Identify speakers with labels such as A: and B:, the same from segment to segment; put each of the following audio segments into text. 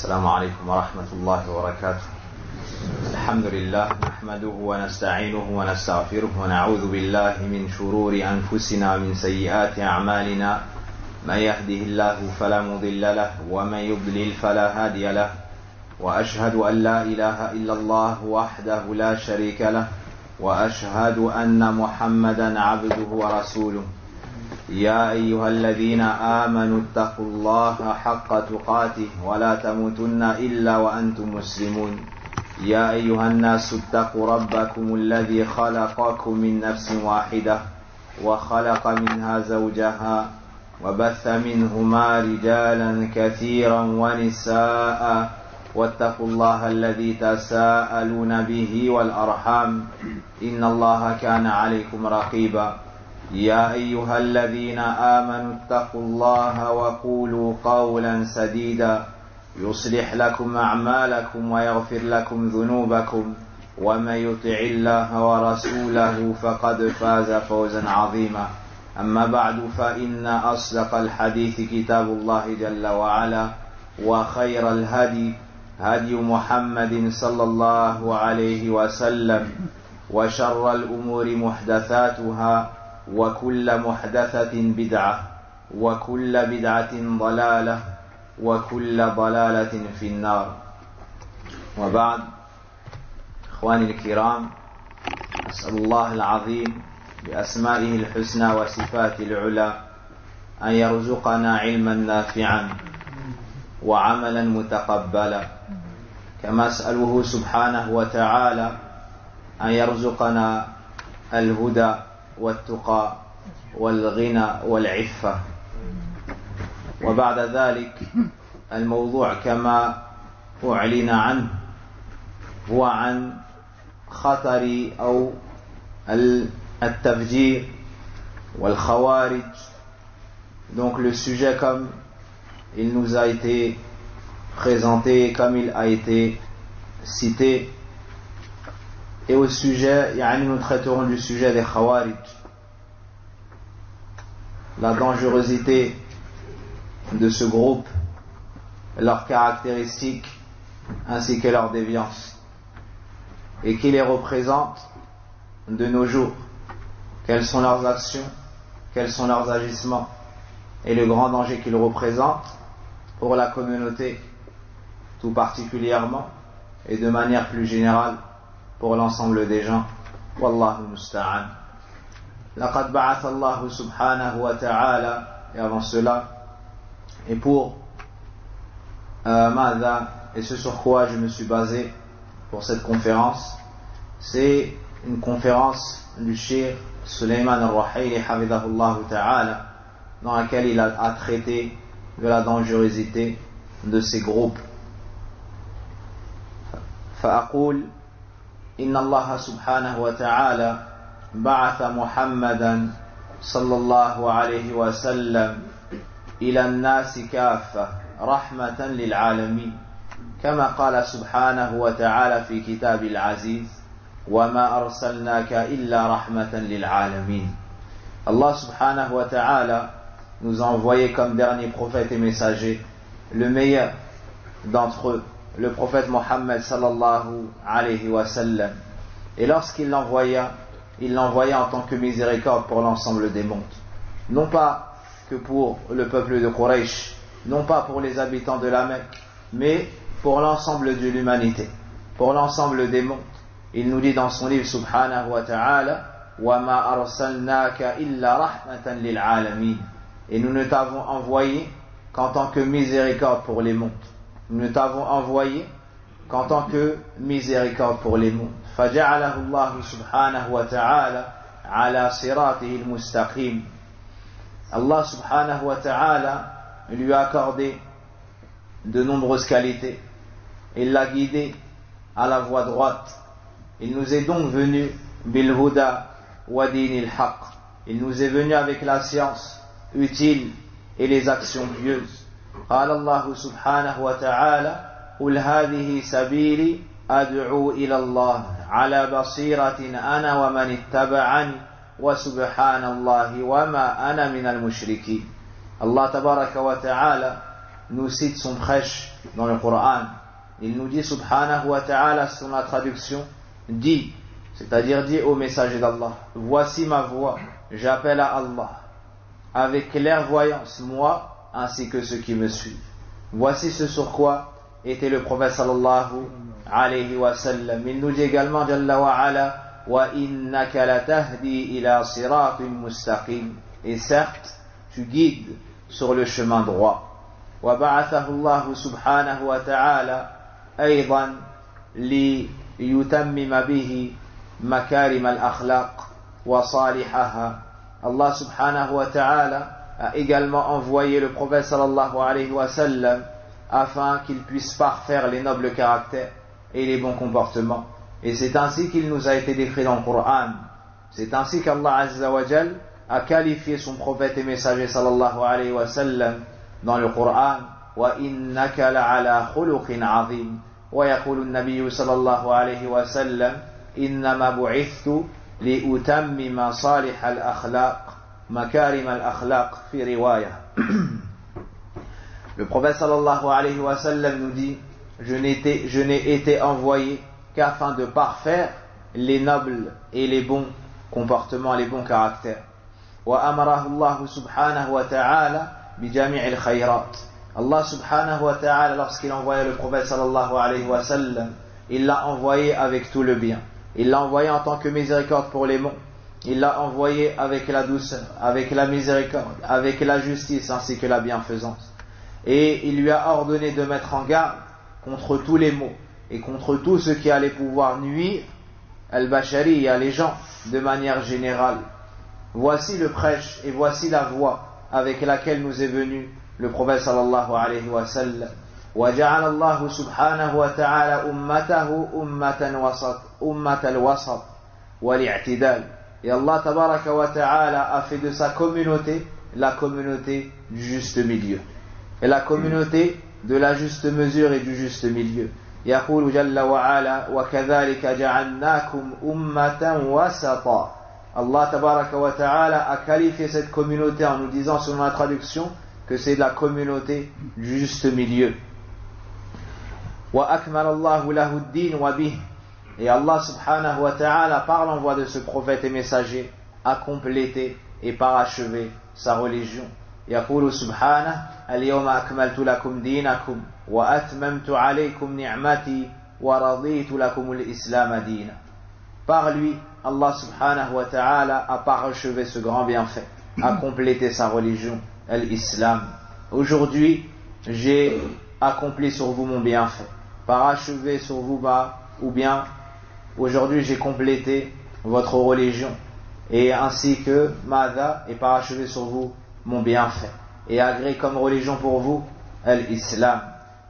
A: السلام عليكم ورحمة الله وبركاته. الحمد لله نحمده ونستعينه ونستغفره ونعوذ بالله من شرور أنفسنا ومن سيئات أعمالنا. من يهده الله فلا مضل له ومن يضلل فلا هادي له، وأشهد أن لا إله إلا الله وحده لا شريك له، وأشهد أن محمدا عبده ورسوله. يا أيها الذين آمنوا اتقوا الله حق تقاته ولا تموتن إلا وأنتم مسلمون. يا أيها الناس اتقوا ربكم الذي خلقكم من نفس واحدة وخلق منها زوجها وبث منهما رجالا كثيرا ونساء، واتقوا الله الذي تساءلون به والأرحام إن الله كان عليكم رقيبا. يا أيها الذين آمنوا اتقوا الله وقولوا قولا سديدا يصلح لكم أعمالكم ويغفر لكم ذنوبكم، ومن يطع الله ورسوله فقد فاز فوزا عظيما. أما بعد، فإن أصدق الحديث كتاب الله جل وعلا، وخير الهدي هدي محمد صلى الله عليه وسلم، وشر الأمور محدثاتها، وكل محدثة بدعة، وكل بدعة ضلالة، وكل ضلالة في النار. وبعد، إخواني الكرام، أسأل الله العظيم بأسمائه الحسنى وصفاته العلى أن يرزقنا علما نافعا وعملا متقبلا، كما أسأله سبحانه وتعالى أن يرزقنا الهدى والتقى والغنى والعفة. وبعد ذلك، الموضوع كما أعلن عنه هو عن خطر أو التفجير والخوارج. Donc le sujet, comme il nous a été présenté, comme il a été cité, et au sujet, nous traiterons du sujet des Khawarij, la dangerosité de ce groupe, leurs caractéristiques ainsi que leurs déviances, et qui les représente de nos jours, quelles sont leurs actions, quels sont leurs agissements, et le grand danger qu'ils représentent pour la communauté tout particulièrement, et de manière plus générale pour l'ensemble des gens. Wallahu musta'an. Laqad ba'atha Allah subhanahu wa ta'ala. Et avant cela, et pour Mada, et ce sur quoi je me suis basé pour cette conférence, c'est une conférence du Cheikh Sulayman al-Ruhaili hafidhahullah ta'ala, dans laquelle il a traité de la dangerosité de ces groupes. فأقول إن الله سبحانه وتعالى بعث محمدا صلى الله عليه وسلم إلى الناس كافة رحمة للعالمين، كما قال سبحانه وتعالى في كتاب العزيز: وما أرسلناك إلا رحمة للعالمين. Allah subhanahu wa ta'ala nous a envoyé comme dernier prophète et messager le meilleur d'entre eux, le prophète Mohammed sallallahu alayhi wa sallam. Et lorsqu'il l'envoya, il l'envoya en tant que miséricorde pour l'ensemble des mondes, non pas que pour le peuple de Quraysh, non pas pour les habitants de la Mecque, mais pour l'ensemble de l'humanité, pour l'ensemble des mondes. Il nous dit dans son livre subhanahu wa ta'ala: وَمَا أَرْسَلْنَاكَ إِلَّا رَحْمَةً لِلْعَالَمِينَ. Et nous ne t'avons envoyé qu'en tant que miséricorde pour les mondes. Nous ne t'avons envoyé qu'en tant que miséricorde pour les mondes. فَجَعَلَهُ اللَّهُ سُبْحَانَهُ وَتَعَالَى عَلَى صِرَاطِهِ الْمُسْتَقِيمِ. Allah subhanahu wa ta'ala lui a accordé de nombreuses qualités. Il l'a guidé à la voie droite. Il nous est donc venu bil huda wa dinil haqq. Il nous est venu avec la science utile et les actions pieuses. قال الله سبحانه وتعالى: قل هذه سبيلي أدعو إلى الله على بصيرة أنا ومن اتبعني وسبحان الله وما أنا من المشركين. Allah tabaraka wa ta'ala nous cite son prêche dans le Coran. Il nous dit subhanahu wa ta'ala, sur la traduction, dit, c'est-à-dire dit au messager d'Allah, voici ma voix, j'appelle à Allah, avec clairvoyance, moi, ainsi que ceux qui me suivent. Voici ce sur quoi était le prophète sallallahu alayhi wa sallam. Il nous dit également, Jalla wa ala, wa innaka latahdi ila siratin mustaqim. Et certes, tu guides sur le chemin droit. Wa ba'athahu Allah subhanahu wa ta'ala أيضا ليتمم به مكارم الأخلاق وصالحها. Allah subhanahu wa ta'ala a également envoyé le prophète sallallahu alayhi wa sallam afin qu'il puisse parfaire les nobles caractères et les bons comportements. Et c'est ainsi qu'il nous a été décrit dans le Coran. C'est ainsi qu'Allah azza wa jal a qualifié son prophète et messager sallallahu alayhi wa sallam dans le Coran. وإنك لعلى خلق عظيم. ويقول النبي صلى الله عليه وسلم إنما بعثت لأتمم صالح الأخلاق مكارم الأخلاق في رواية. Le prophète sallallahu alayhi wa sallam nous dit, je n'ai été envoyé qu'afin de parfaire les nobles et les bons comportements, les bons caractères. وأمره الله سبحانه وتعالى بجميع الخيرات. Allah subhanahu wa ta'ala, lorsqu'il envoyait le prophète sallallahu alayhi wa sallam, il l'a envoyé avec tout le bien. Il l'a envoyé en tant que miséricorde pour les monts. Il l'a envoyé avec la douceur, avec la miséricorde, avec la justice ainsi que la bienfaisance. Et il lui a ordonné de mettre en garde contre tous les maux et contre tout ce qui allait pouvoir nuire al-bashariya, les gens, de manière générale. Voici le prêche et voici la voie avec laquelle nous est venu le prophète sallallahu alayhi wa sallam. وجعل الله سبحانه وتعالى أمته أمة الوسط والاعتدال. Et Allah tabaraka wa ta'ala a fait de sa communauté la communauté du juste milieu et la communauté de la juste mesure et du juste milieu. يقول جل وعلا وكذلك جعلناكم أمة وسطا. Allah tabaraka wa ta'ala a qualifié cette communauté en nous disant selon la traduction que c'est la communauté du juste milieu. وَأَكْمَلَ اللَّهُ لَهُ الدِّينَ وَبِهِ. Et Allah subhanahu wa ta'ala, par l'envoi de ce prophète et messager, a complété et parachevé sa religion. يقول سبحانه اليوم أكملت لكم دينكم وأتممت عليكم نعمتي ورضيت لكم الإسلام دينا. Par lui, Allah subhanahu wa ta'ala a parachevé ce grand bienfait, a complété sa religion, l'islam. Aujourd'hui, j'ai accompli sur vous mon bienfait, parachevé sur vous ou bien aujourd'hui j'ai complété votre religion et ainsi que Mada et parachevé sur vous mon bienfait et agré comme religion pour vous l'islam.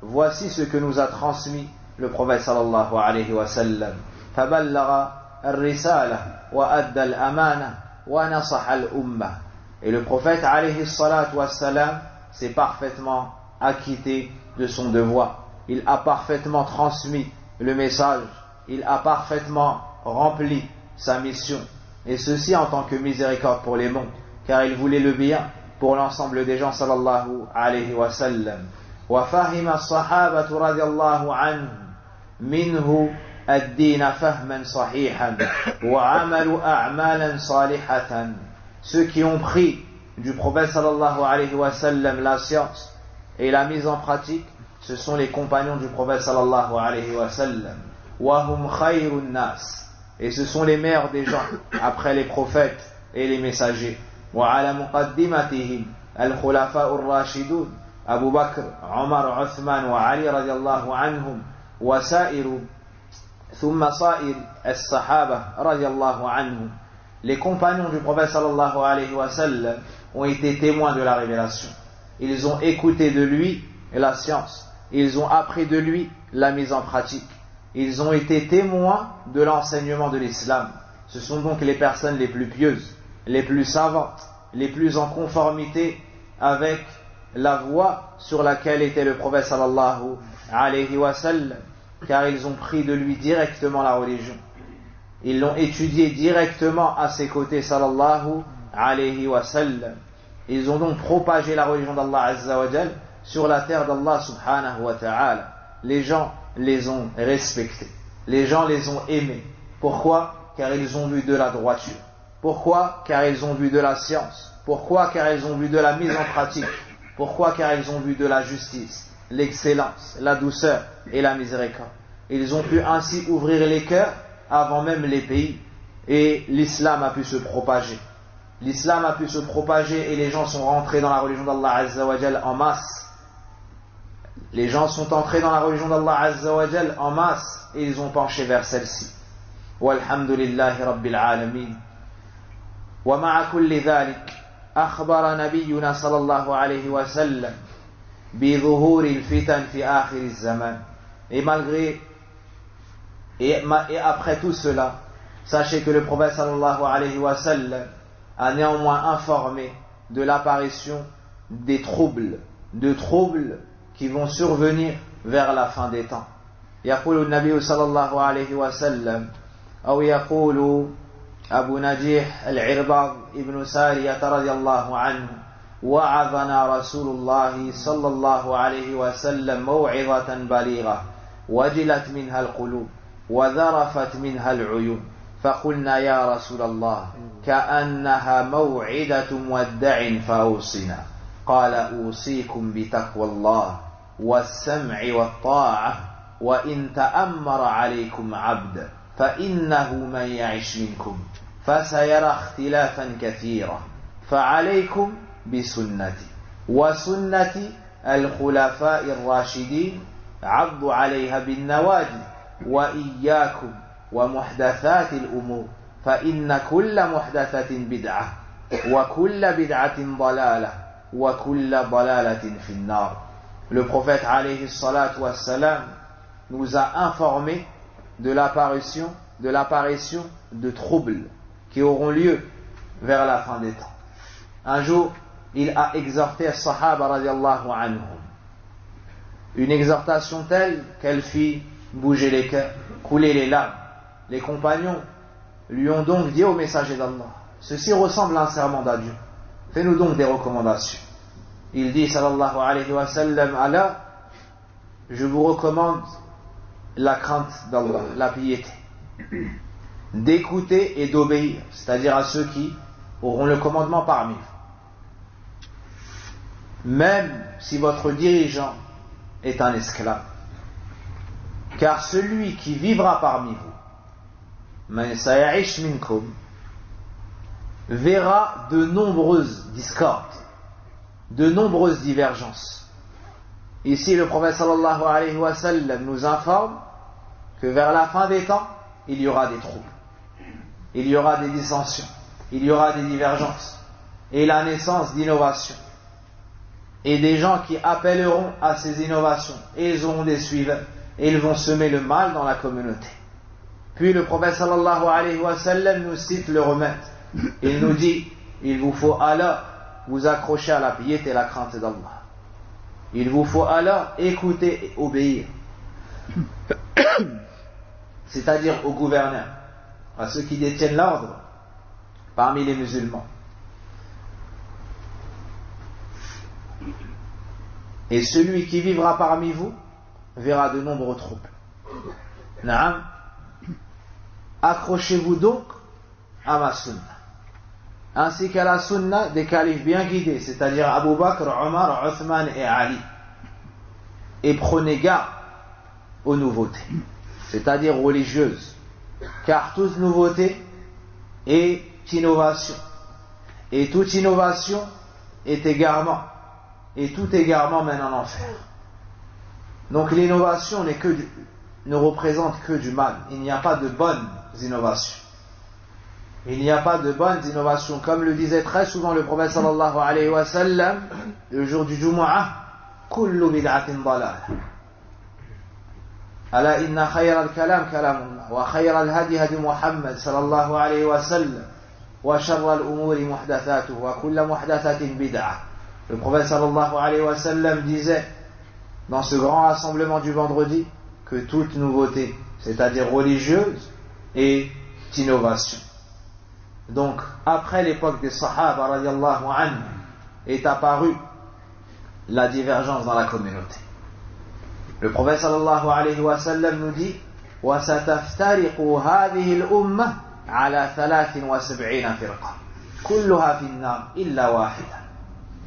A: Voici ce que nous a transmis le prophète sallallahu alayhi wa sallam. Taballagha al-risala wa adda al-amana wa nasaha al-umma. Et le prophète alayhi salatu wa salam s'est parfaitement acquitté de son devoir. Il a parfaitement transmis le message. Il a parfaitement rempli sa mission. Et ceci en tant que miséricorde pour les mondes, car il voulait le bien pour l'ensemble des gens sallallahu alayhi wa sallam. وفهم الصحابة رضي الله عنهم منه الدين فهما صحيحا وعملوا أعمالا صالحة. Ceux qui ont pris du prophète sallallahu alayhi wa sallam la science et la mise en pratique, ce sont les compagnons du prophète sallallahu alayhi wa sallam. وهم خير الناس. Et ce sont les meilleurs des gens après les prophètes et les messagers. وعلى مقدمتهم الخلفاء الراشدون أبو بكر عمر عثمان وعلي رضي الله عنهم وسائر ثم صائر الصحابة رضي الله عنهم. Les compagnons du prophète sallallahu alayhi wa sallam ont été témoins de la révélation. Ils ont écouté de lui la science. Ils ont appris de lui la mise en pratique. Ils ont été témoins de l'enseignement de l'islam. Ce sont donc les personnes les plus pieuses, les plus savantes, les plus en conformité avec la voie sur laquelle était le prophète sallallahu alayhi wa sallam, car ils ont pris de lui directement la religion. Ils l'ont étudié directement à ses côtés sallallahu alayhi wa sallam. Ils ont donc propagé la religion d'Allah azza wa jal sur la terre d'Allah subhanahu wa ta'ala. Les gens les ont respectés. Les gens les ont aimés. Pourquoi? Car ils ont vu de la droiture. Pourquoi? Car ils ont vu de la science. Pourquoi? Car ils ont vu de la mise en pratique. Pourquoi? Car ils ont vu de la justice, l'excellence, la douceur et la miséricorde. Ils ont pu ainsi ouvrir les cœurs avant même les pays. Et l'islam a pu se propager. L'islam a pu se propager et les gens sont rentrés dans la religion d'Allah Azza wa Jal en masse. Les gens sont entrés dans la religion d'Allah Azza wa Jal en masse et ils ont penché vers celle-ci. Walhamdulillahi Rabbil Alamin. Wa ma'a kulli dhalik, akhbara nabiyyuna sallallahu alayhi wa sallam bi dhuhuri al-fitan fi akhir az-zaman. Et malgré et après tout cela, sachez que le prophète sallallahu alayhi wa sallam a néanmoins informé de l'apparition des troubles, qui vont survenir vers la fin des temps. يقول النبي صلى الله عليه وسلم أو يقول أبو نجيح العرباض ابن سارية رضي الله عنه وعظنا رسول الله صلى الله عليه وسلم موعظة بليغة وجلت منها القلوب وذرفت منها العيون فقلنا يا رسول الله كأنها موعدة مودع فأوصنا قال أوصيكم بتقوى الله والسمع والطاعة وإن تأمر عليكم عبد فإنه من يعش منكم فسيرى اختلافا كثيرا فعليكم بسنتي وسنة الخلفاء الراشدين عضوا عليها بالنواجذ وإياكم ومحدثات الأمور فإن كل محدثة بدعة وكل بدعة ضلالة وكل ضلالة في النار. Le prophète alayhi salatu wassalam nous a informé de l'apparition de troubles qui auront lieu vers la fin des temps. Un jour, il a exhorté les Sahaba radiallahu anhum, une exhortation telle qu'elle fit bouger les cœurs, couler les larmes. Les compagnons lui ont donc dit au messager d'Allah, ceci ressemble à un serment d'adieu, fais-nous donc des recommandations. Il dit sallallahu alayhi wa sallam, Allah, je vous recommande la crainte d'Allah, la piété, d'écouter et d'obéir, c'est-à-dire à ceux qui auront le commandement parmi vous, même si votre dirigeant est un esclave, car celui qui vivra parmi vous, man saya'ish minkum, verra de nombreuses discordes, de nombreuses divergences. Ici, le prophète sallallahu alayhi wa sallam nous informe que vers la fin des temps, il y aura des troubles, il y aura des dissensions, il y aura des divergences, et la naissance d'innovations, et des gens qui appelleront à ces innovations, et ils auront des suiveurs, et ils vont semer le mal dans la communauté. Puis le prophète sallallahu alayhi wa sallam nous cite le remède. Il nous dit, il vous faut alors vous accrocher à la piété et la crainte d'Allah. Il vous faut alors écouter et obéir. C'est-à-dire aux gouverneurs, à ceux qui détiennent l'ordre parmi les musulmans. Et celui qui vivra parmi vous verra de nombreux troubles. Naam. Accrochez-vous donc à ma sunna, ainsi qu'à la sunna des califes bien guidés, c'est-à-dire Abu Bakr, Omar, Uthman et Ali, et prenez garde aux nouveautés, c'est-à-dire religieuses, car toute nouveauté est innovation, et toute innovation est égarement, et tout égarement mène en enfer. Donc l'innovation ne représente que du mal. Il n'y a pas de bonnes innovations. Il n'y a pas de bonnes innovations. Comme le disait très souvent le prophète sallallahu alayhi wa sallam, le jour du Jumu'ah, kullu bid'atin dalal. Ala inna khayra al-kalam kalamullah, wa khayra al-hadi hadi Muhammad sallallahu alayhi wa sallam, wa sharra al-umuri muhdathatuh, wa kulla muhdathatin bid'ah. Le prophète sallallahu alayhi wa sallam disait, dans ce grand rassemblement du vendredi, que toute nouveauté, c'est-à-dire religieuse, est innovation. Donc, après l'époque des Sahaba radiallahu anhu, est apparue la divergence dans la communauté. Le prophète sallallahu alayhi wa sallam nous dit وَسَتَفْتَرِقُ هَذِهِ الْأُمَّةِ عَلَى 73 فِرْقَةٍ كُلُّهَا فِي النَّارِ إِلَّا وَاحِدًا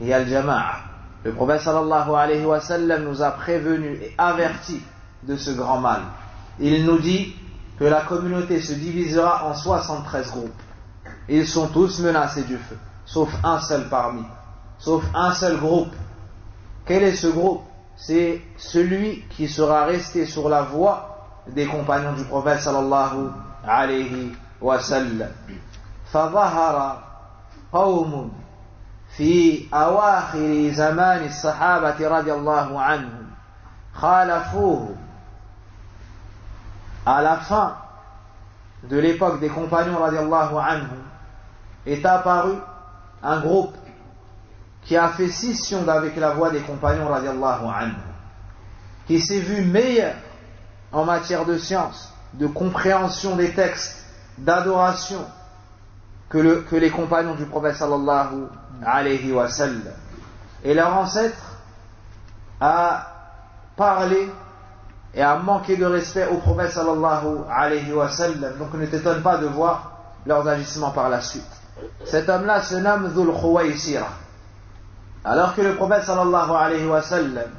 A: هي الجماعة. Le prophète sallallahu alayhi wa sallam nous a prévenus et avertis de ce grand mal. Il nous dit que la communauté se divisera en 73 groupes. Ils sont tous menacés du feu, sauf un seul parmi, sauf un seul groupe. Quel est ce groupe? C'est celui qui sera resté sur la voie des compagnons du prophète sallallahu alayhi wa sallam. فظهر قوم في أواخر زمان الصحابة رضي الله عنهم خالفوه. À la fin de l'époque des compagnons radiallahu anhum est apparu un groupe qui a fait scission avec la voie des compagnons radiallahu anhum, qui s'est vu meilleur en matière de science, de compréhension des textes, d'adoration que les compagnons du prophète sallallahu alayhi wa sallam. Et leur ancêtre a parlé et a manqué de respect au prophète sallallahu alayhi wa sallam. Donc ne t'étonne pas de voir leurs agissements par la suite. Cet homme-là se nomme Dhul Khuwaysira. Alors que le prophète sallallahu alayhi wa sallam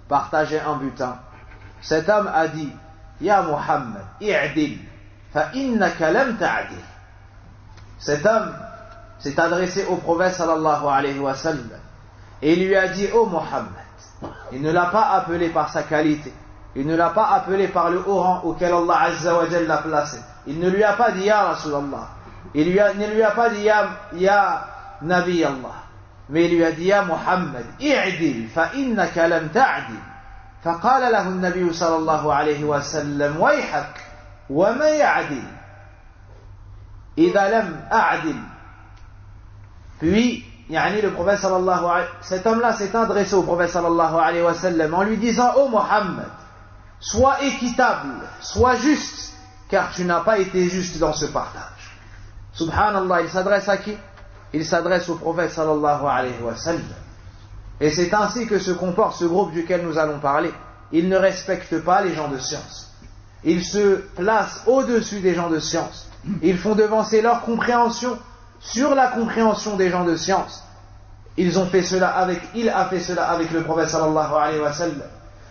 A: partageait un butin, cet homme a dit Ya Muhammad, i'dil, fa innaka lam ta'dil. Cet homme s'est adressé au prophète sallallahu alayhi wa sallam et lui a dit Oh Muhammad. Il ne l'a pas appelé par sa qualité, il ne l'a pas appelé par le haut rang auquel Allah Azza wa Jalla l'a placé. Il ne lui a pas dit Ya Rasulallah, il ne lui a pas dit Ya Nabi Allah, mais il lui a dit Ya Muhammad, i'dil fa innaka lam ta'dil. فقال له النبي صلى الله عليه وسلم ويحك وما يعدل إذا لم أعدل. Puis le prophète sallallahu alayhi, cet homme-là s'est adressé au prophète sallallahu alayhi wa sallam en lui disant Oh Muhammad, sois équitable, sois juste, car tu n'as pas été juste dans ce partage. Subhanallah, il s'adresse à qui? Il s'adresse au prophète sallallahu alayhi wa sallam. Et c'est ainsi que se comporte ce groupe duquel nous allons parler. Ils ne respectent pas les gens de science. Ils se placent au-dessus des gens de science. Ils font devancer leur compréhension sur la compréhension des gens de science. Il a fait cela avec le prophète sallallahu alayhi wa sallam.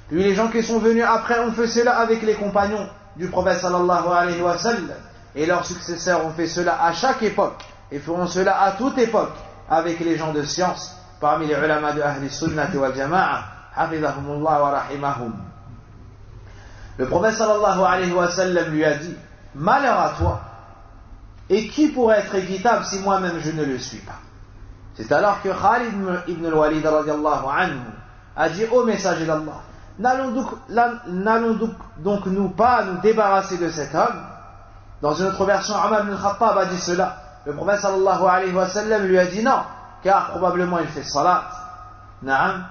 A: Puis les gens qui sont venus après ont fait cela avec les compagnons du prophète sallallahu alayhi wa sallam. Et leurs successeurs ont fait cela à chaque époque et feront cela à toute époque avec les gens de science. Parmi les ulama de Ahli Sunnah wal Jama'a, hafizahumullah wa rahimahum. Le prophète sallallahu alayhi wa sallam lui a dit Malheur à toi, et qui pourrait être équitable si moi-même je ne le suis pas? C'est alors que Khalid ibn al-Walid radiallahu anhu a dit Ô messager d'Allah, n'allons donc nous pas nous débarrasser de cet homme? Dans une autre version, Umar ibn al-Khattab a dit cela. Le prophète sallallahu alayhi wa sallam lui a dit non, car probablement il fait salat. Na'am.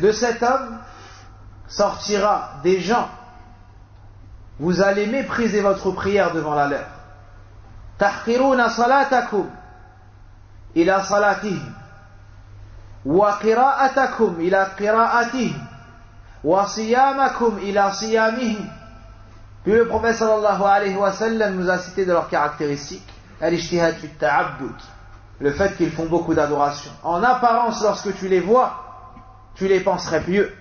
A: De cet homme sortira des gens. Vous allez mépriser votre prière devant la leur. Tahqiruna salatakum ila salatihim wa qira'atakum ila qira'atihim wa siyamakum ila siyamihim. Puis le prophète sallallahu alayhi wa sallam nous a cité de leurs caractéristiques. Al-ijtihad fi ta'abbud, le fait qu'ils font beaucoup d'adoration. En apparence, lorsque tu les vois, tu les penserais pieux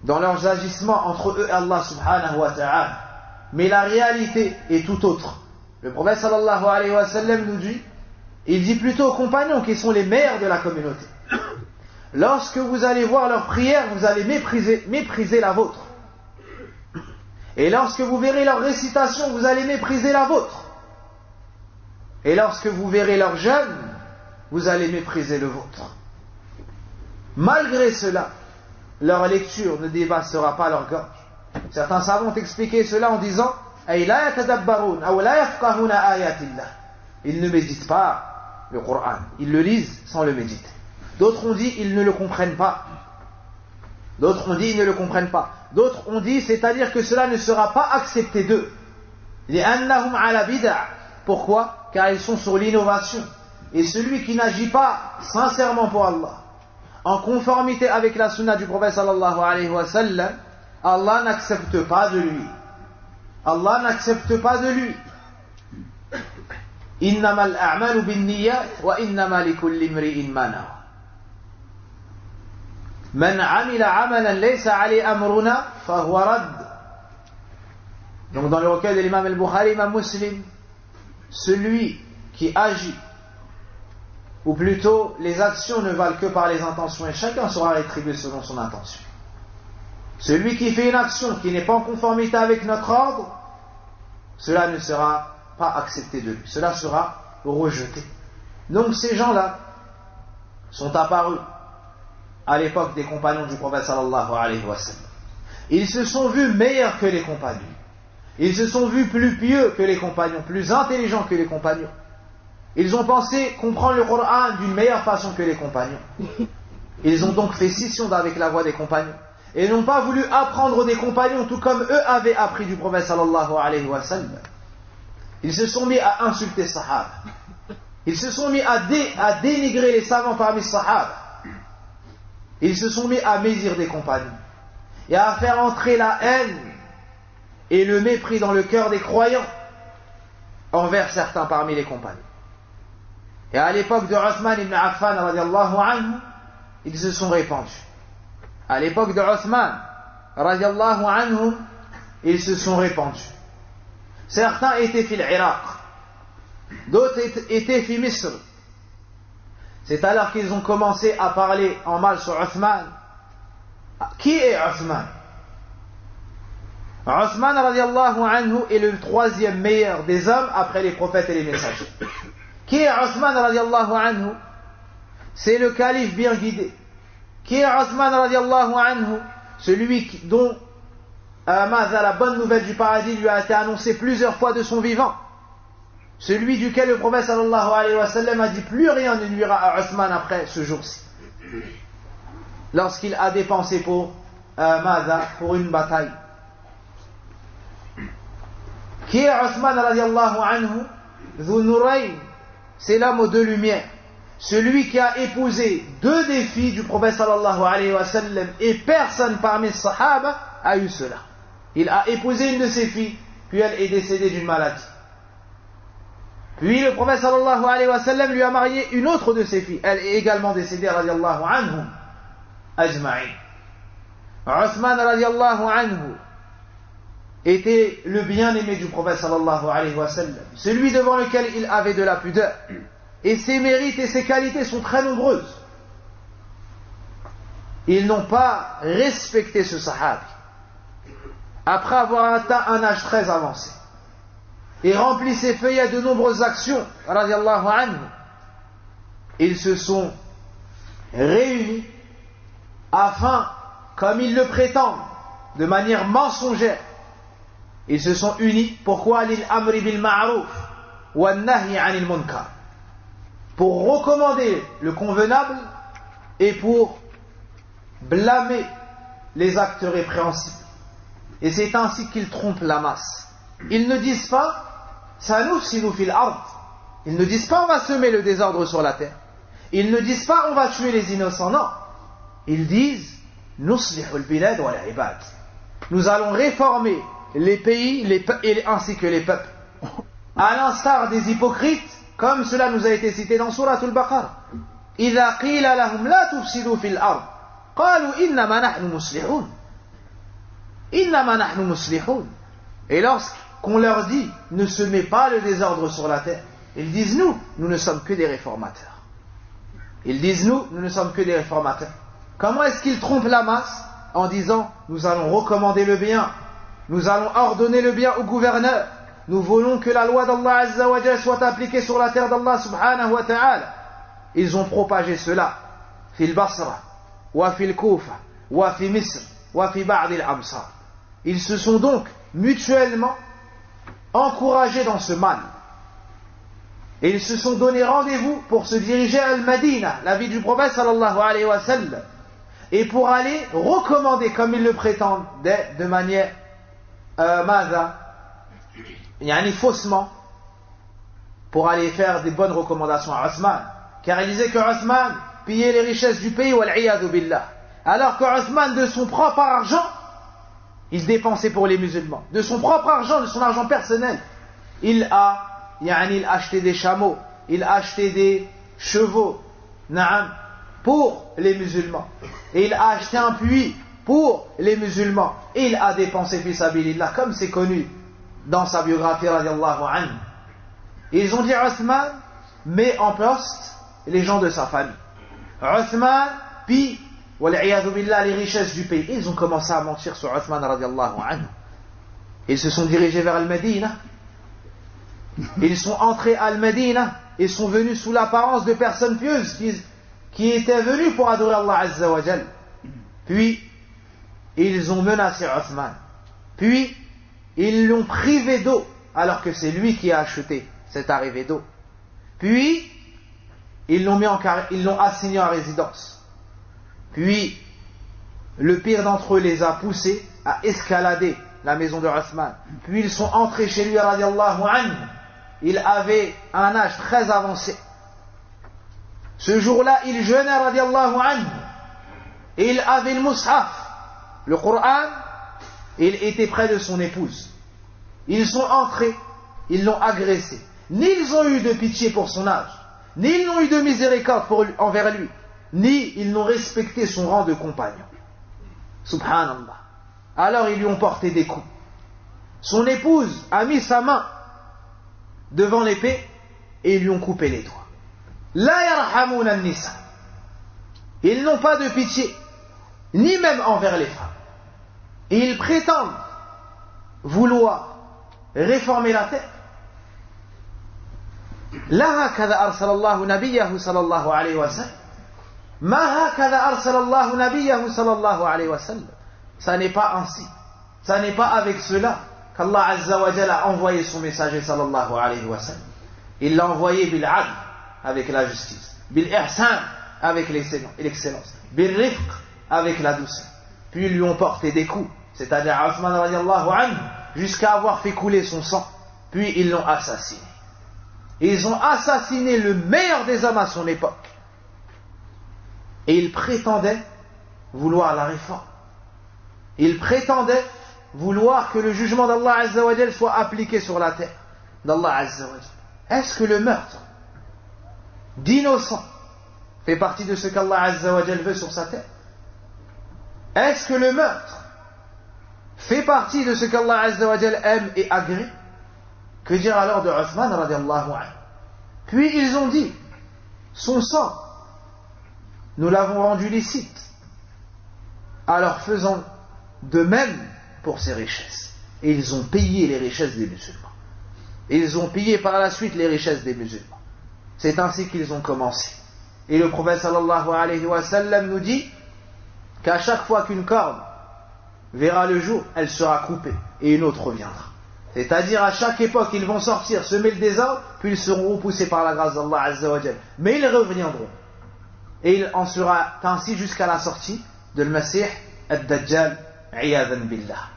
A: dans leurs agissements entre eux et Allah subhanahu wa ta'ala. Mais la réalité est tout autre. Le prophète sallallahu alayhi wa sallam nous dit, il dit plutôt aux compagnons qui sont les meilleurs de la communauté. Lorsque vous allez voir leurs prières, vous allez mépriser la vôtre. Et lorsque vous verrez leur récitation, vous allez mépriser la vôtre. Et lorsque vous verrez leur jeûne, vous allez mépriser le vôtre. Malgré cela, leur lecture ne dépassera pas leur gorge. Certains savants ont expliqué cela en disant ils ne méditent pas le Coran, ils le lisent sans le méditer. D'autres ont dit ils ne le comprennent pas. D'autres ont dit ils ne le comprennent pas. D'autres ont dit c'est-à-dire que cela ne sera pas accepté d'eux. Pourquoi? Car ils sont sur l'innovation. et celui qui n'agit pas sincèrement pour Allah, en conformité avec la sunna du prophète sallallahu alayhi wa sallam, Allah n'accepte pas de lui. Allah n'accepte pas de lui. Innama al-a'malu bin-niyyat wa innama likulli imri'in ma nawa. Man 'amila 'amalan laysa 'alayhi amruna fahuwa radd. Donc dans le recueil de l'imam al-Bukhari, imam Muslim, celui qui agit, ou plutôt les actions ne valent que par les intentions et chacun sera rétribué selon son intention. Celui qui fait une action qui n'est pas en conformité avec notre ordre, cela ne sera pas accepté de lui, cela sera rejeté. Donc ces gens-là sont apparus à l'époque des compagnons du prophète sallallahu alayhi wa sallam. Ils se sont vus meilleurs que les compagnons. Ils se sont vus plus pieux que les compagnons, plus intelligents que les compagnons. Ils ont pensé comprendre le Coran d'une meilleure façon que les compagnons. Ils ont donc fait scission avec la voie des compagnons. Et n'ont pas voulu apprendre des compagnons tout comme eux avaient appris du prophète sallallahu alayhi wa sallam. Ils se sont mis à insulter Sahaba. Ils se sont mis à dénigrer les savants parmi Sahaba. Ils se sont mis à médire des compagnons. Et à faire entrer la haine et le mépris dans le cœur des croyants envers certains parmi les compagnons. Et à l'époque de Uthman ibn Affan radiallahu anhu, ils se sont répandus. À l'époque de Uthman radiallahu anhu, ils se sont répandus. Certains étaient fil Irak, d'autres étaient fil Misr. C'est alors qu'ils ont commencé à parler en mal sur Uthman. Qui est Uthman? Uthman radiallahu anhu est le troisième meilleur des hommes après les prophètes et les messagers. Qui est Uthman radiallahu anhu? C'est le calife bien guidé. Qui est Uthman radiallahu anhu? Celui dont la bonne nouvelle du paradis lui a été annoncée plusieurs fois de son vivant. Celui duquel le prophète sallallahu alayhi wa sallam a dit plus rien ne nuira à Uthman après ce jour-ci. Lorsqu'il a dépensé pour une bataille. Qui est Uthman radiallahu anhu? Dhu Nurayn, c'est l'homme aux deux lumières. Celui qui a épousé deux des filles du prophète sallallahu alayhi wa sallam et personne parmi les sahaba a eu cela. Il a épousé une de ses filles, puis elle est décédée d'une maladie. Puis le prophète sallallahu alayhi wa sallam lui a marié une autre de ses filles. Elle est également décédée radiallahu anhum ajma'in. Uthman radiallahu anhu était le bien-aimé du prophète sallallahu alayhi wa sallam, celui devant lequel il avait de la pudeur. Et ses mérites et ses qualités sont très nombreuses. Ils n'ont pas respecté ce sahabi. Après avoir atteint un âge très avancé et rempli ses feuillets de nombreuses actions, radiallahu anhu, ils se sont réunis afin, comme ils le prétendent, de manière mensongère, ils se sont unis. Pourquoi? Lil amri bil ma'ruf wa nahi anil munkar, pour recommander le convenable et pour blâmer les actes répréhensibles. Et c'est ainsi qu'ils trompent la masse. Ils ne disent pas sanufsidu fil ard. Ils ne disent pas on va semer le désordre sur la terre. Ils ne disent pas on va tuer les innocents. Non. Ils disent nuslihul bilad wal ibad. Nous allons réformer les pays ainsi que les peuples. À l'instar des hypocrites, comme cela nous a été cité dans Surat al-Baqarah. إذا قيل لهم لا تفسدوا في الأرض قالوا إنما نحن مصلحون. إنما نحن مصلحون. Et lorsqu'on leur dit ne semez pas le désordre sur la terre, ils disent nous ne sommes que des réformateurs. Ils disent nous ne sommes que des réformateurs. Comment est-ce qu'ils trompent la masse? En disant nous allons recommander le bien, nous allons ordonner le bien au gouverneur, nous voulons que la loi d'Allah Azza wa Jalla soit appliquée sur la terre d'Allah subhanahu wa ta'ala. Ils ont propagé cela fil Basra wa fil Kufa wa fi Misr wa fi ba'd al-amsar. Ils se sont donc mutuellement encouragés dans ce mal. Et ils se sont donné rendez-vous pour se diriger à Al-Madina, la ville du prophète sallallahu alayhi wa sallam, et pour aller recommander, comme ils le prétendent, de manière faussement, pour aller faire des bonnes recommandations à Othman. Car il disait que Othman pillait les richesses du pays, wal-iyadu billah. Alors que Othman, de son propre argent, il dépensait pour les musulmans. De son propre argent, de son argent personnel, il a acheté des chameaux, il a acheté des chevaux, pour les musulmans. Et il a acheté un puits pour les musulmans. Et il a dépensé fi sabilillah, comme c'est connu dans sa biographie radiallahu anhu. Et ils ont dit Othman met en poste les gens de sa famille. Othman pille wal-iyadu billah les richesses du pays. Et ils ont commencé à mentir sur Othman radiallahu anhu. Ils se sont dirigés vers Al-Madina. Ils sont entrés à Al-Madina et sont venus sous l'apparence de personnes pieuses qui étaient venues pour adorer Allah Azza wa Jal. Puis ils ont menacé Othman. Puis ils l'ont privé d'eau alors que c'est lui qui a acheté cette arrivée d'eau. Puis ils l'ont assigné en résidence. Puis le pire d'entre eux les a poussés à escalader la maison de Othman. Puis ils sont entrés chez lui radiallahu anhu. Il avait un âge très avancé. Ce jour-là, il jeûnait radiallahu anhu. Et il avait le mushaf, le Coran, et il était près de son épouse. Ils sont entrés, ils l'ont agressé. Ni ils ont eu de pitié pour son âge, ni ils n'ont eu de miséricorde envers lui, ni ils n'ont respecté son rang de compagnon. Subhanallah. Alors ils lui ont porté des coups. Son épouse a mis sa main devant l'épée et ils lui ont coupé les doigts. La yarhamouna an-nisa. Ils n'ont pas de pitié, ni même envers les femmes. Et ils prétendent vouloir réformer la terre. La hakadha arsalallahu nabiyahu sallallahu alayhi wa sallam. Ma hakadha arsalallahu nabiyahu sallallahu alayhi wa sallam. Ça n'est pas ainsi. Ça n'est pas avec cela qu'Allah Azza wa Jalla a envoyé son messager sallallahu alayhi wa sallam. Il l'a envoyé bil adl, avec la justice, bil ihsan, avec l'excellence, bil rifq, avec la douceur. Puis ils lui ont porté des coups, c'est-à-dire Othman radiallahu anhu, jusqu'à avoir fait couler son sang. Puis ils l'ont assassiné. Et ils ont assassiné le meilleur des hommes à son époque. Et ils prétendaient vouloir la réforme. Ils prétendaient vouloir que le jugement d'Allah Azza wa Jal soit appliqué sur la terre d'Allah Azza wa Jal. Est-ce que le meurtre d'innocents fait partie de ce qu'Allah Azza wa Jal veut sur sa terre? Est-ce que le meurtre fait partie de ce qu'Allah Azza wa Jal aime et agrée? Que dire alors de Othman radiallahu anhu? Puis ils ont dit, son sang, nous l'avons rendu licite. Alors faisons de même pour ses richesses. Et ils ont pillé les richesses des musulmans. Et ils ont pillé par la suite les richesses des musulmans. C'est ainsi qu'ils ont commencé. Et le prophète sallallahu alayhi wa sallam nous dit qu'à chaque fois qu'une corde verra le jour, elle sera coupée et une autre reviendra. C'est-à-dire à chaque époque, ils vont sortir, semer le désordre, puis ils seront repoussés par la grâce d'Allah Azza wa Jal. Mais ils reviendront. Et il en sera ainsi jusqu'à la sortie de Al-Masih Ad-Dajjal, iyadan billah.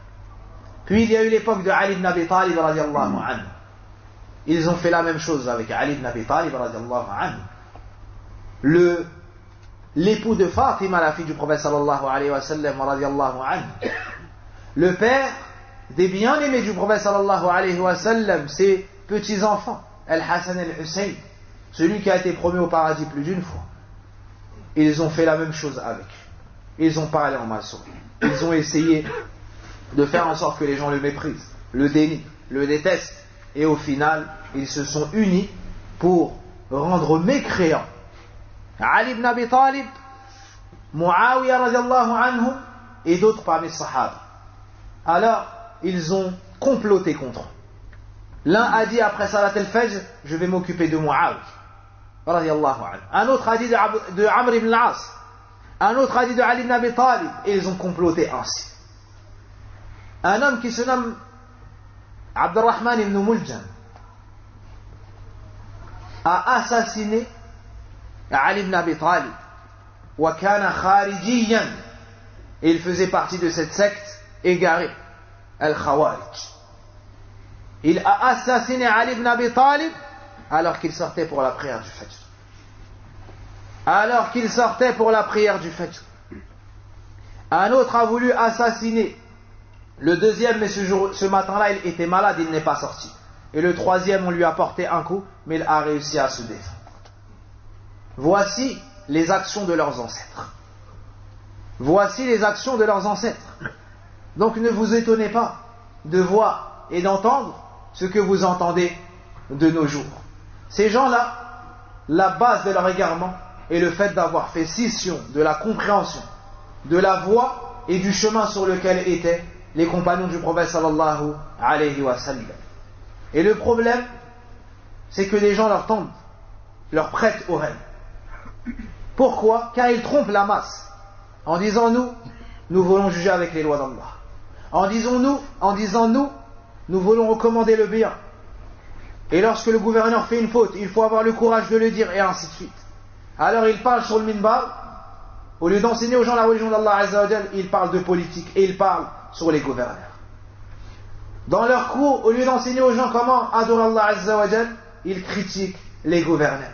A: Puis il y a eu l'époque de Ali ibn Abi Talib radiallahu anhu. Ils ont fait la même chose avec Ali ibn Abi Talib radiallahu anhu. L'époux de Fatima, la fille du prophète sallallahu alayhi wa sallam radiallahu anhu. Le père des bien-aimés du prophète sallallahu alayhi wa sallam, ses petits-enfants, Al-Hassan et Al-Hussein, celui qui a été promu au paradis plus d'une fois. Ils ont fait la même chose avec. Ils ont parlé en mal sur lui. Ils ont essayé de faire en sorte que les gens le méprisent, le dénient, le détestent. Et au final, ils se sont unis pour rendre mécréants Ali ibn Abi Talib, Muawiyah radiallahu anhu et d'autres parmi les Sahaba. Alors, ils ont comploté contre eux. L'un a dit après Salat al-Fajr, je vais m'occuper de Muawiyah radiallahu anhu. Un autre a dit de Amr ibn al-As. Un autre a dit de Ali ibn Abi Talib. Et ils ont comploté ainsi. Un homme qui se nomme Abdurrahman ibn Muljam a assassiné Ali ibn Abi Talib. Wa kana kharijiyan. Et il faisait partie de cette secte égarée, Al-Khawarij. Il a assassiné Ali ibn Abi Talib alors qu'il sortait pour la prière du Fajr. Alors qu'il sortait pour la prière du Fajr. Un autre a voulu assassiner le deuxième, mais ce matin-là, il était malade, il n'est pas sorti. Et le troisième, on lui a porté un coup, mais il a réussi à se défendre. Voici les actions de leurs ancêtres. Voici les actions de leurs ancêtres. Donc ne vous étonnez pas de voir et d'entendre ce que vous entendez de nos jours. Ces gens-là, la base de leur égarement est le fait d'avoir fait scission de la compréhension, de la voie et du chemin sur lequel étaient les compagnons du prophète sallallahu alayhi wa sallam. Et le problème, c'est que les gens leur tendent, leur prêtent oreille. Pourquoi? Car ils trompent la masse. En disant nous voulons juger avec les lois d'Allah. En disant nous voulons recommander le bien. Et lorsque le gouverneur fait une faute, il faut avoir le courage de le dire, et ainsi de suite. Alors il parle sur le minbar, au lieu d'enseigner aux gens la religion d'Allah Azza wa Jal, il parle de politique, et il parle sur les gouverneurs. Dans leurs cours, au lieu d'enseigner aux gens comment adorer Allah Azza wa Jal, ils critiquent les gouverneurs.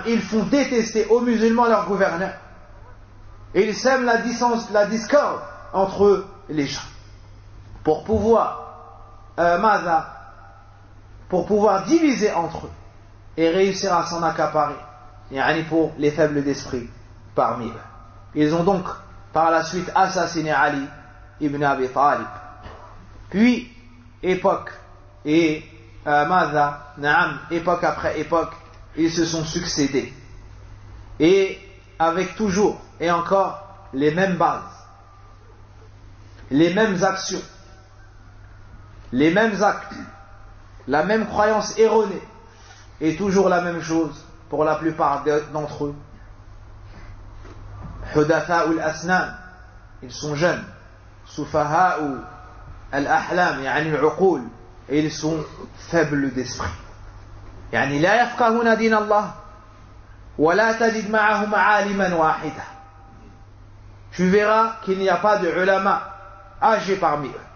A: Ils font détester aux musulmans leurs gouverneurs. Et ils sèment la discorde entre les gens. Pour pouvoir diviser entre eux et réussir à s'en accaparer. Pour les faibles d'esprit parmi eux. Ils ont donc par la suite assassiné Ali ibn Abi Talib. Puis, époque après époque, ils se sont succédés. Et avec toujours et encore les mêmes bases, les mêmes actions, les mêmes actes, la même croyance erronée, et toujours la même chose pour la plupart d'entre eux. Hudatha'ul asnan, ils sont jeunes. Sufaha'u al-ahlam, yani al-uqul, et ils sont faibles d'esprit. Yani la yafqahuna din Allah, wa la tajid ma'ahum 'aliman wahida. Tu verras qu'il n'y a pas de ulama âgés parmi eux.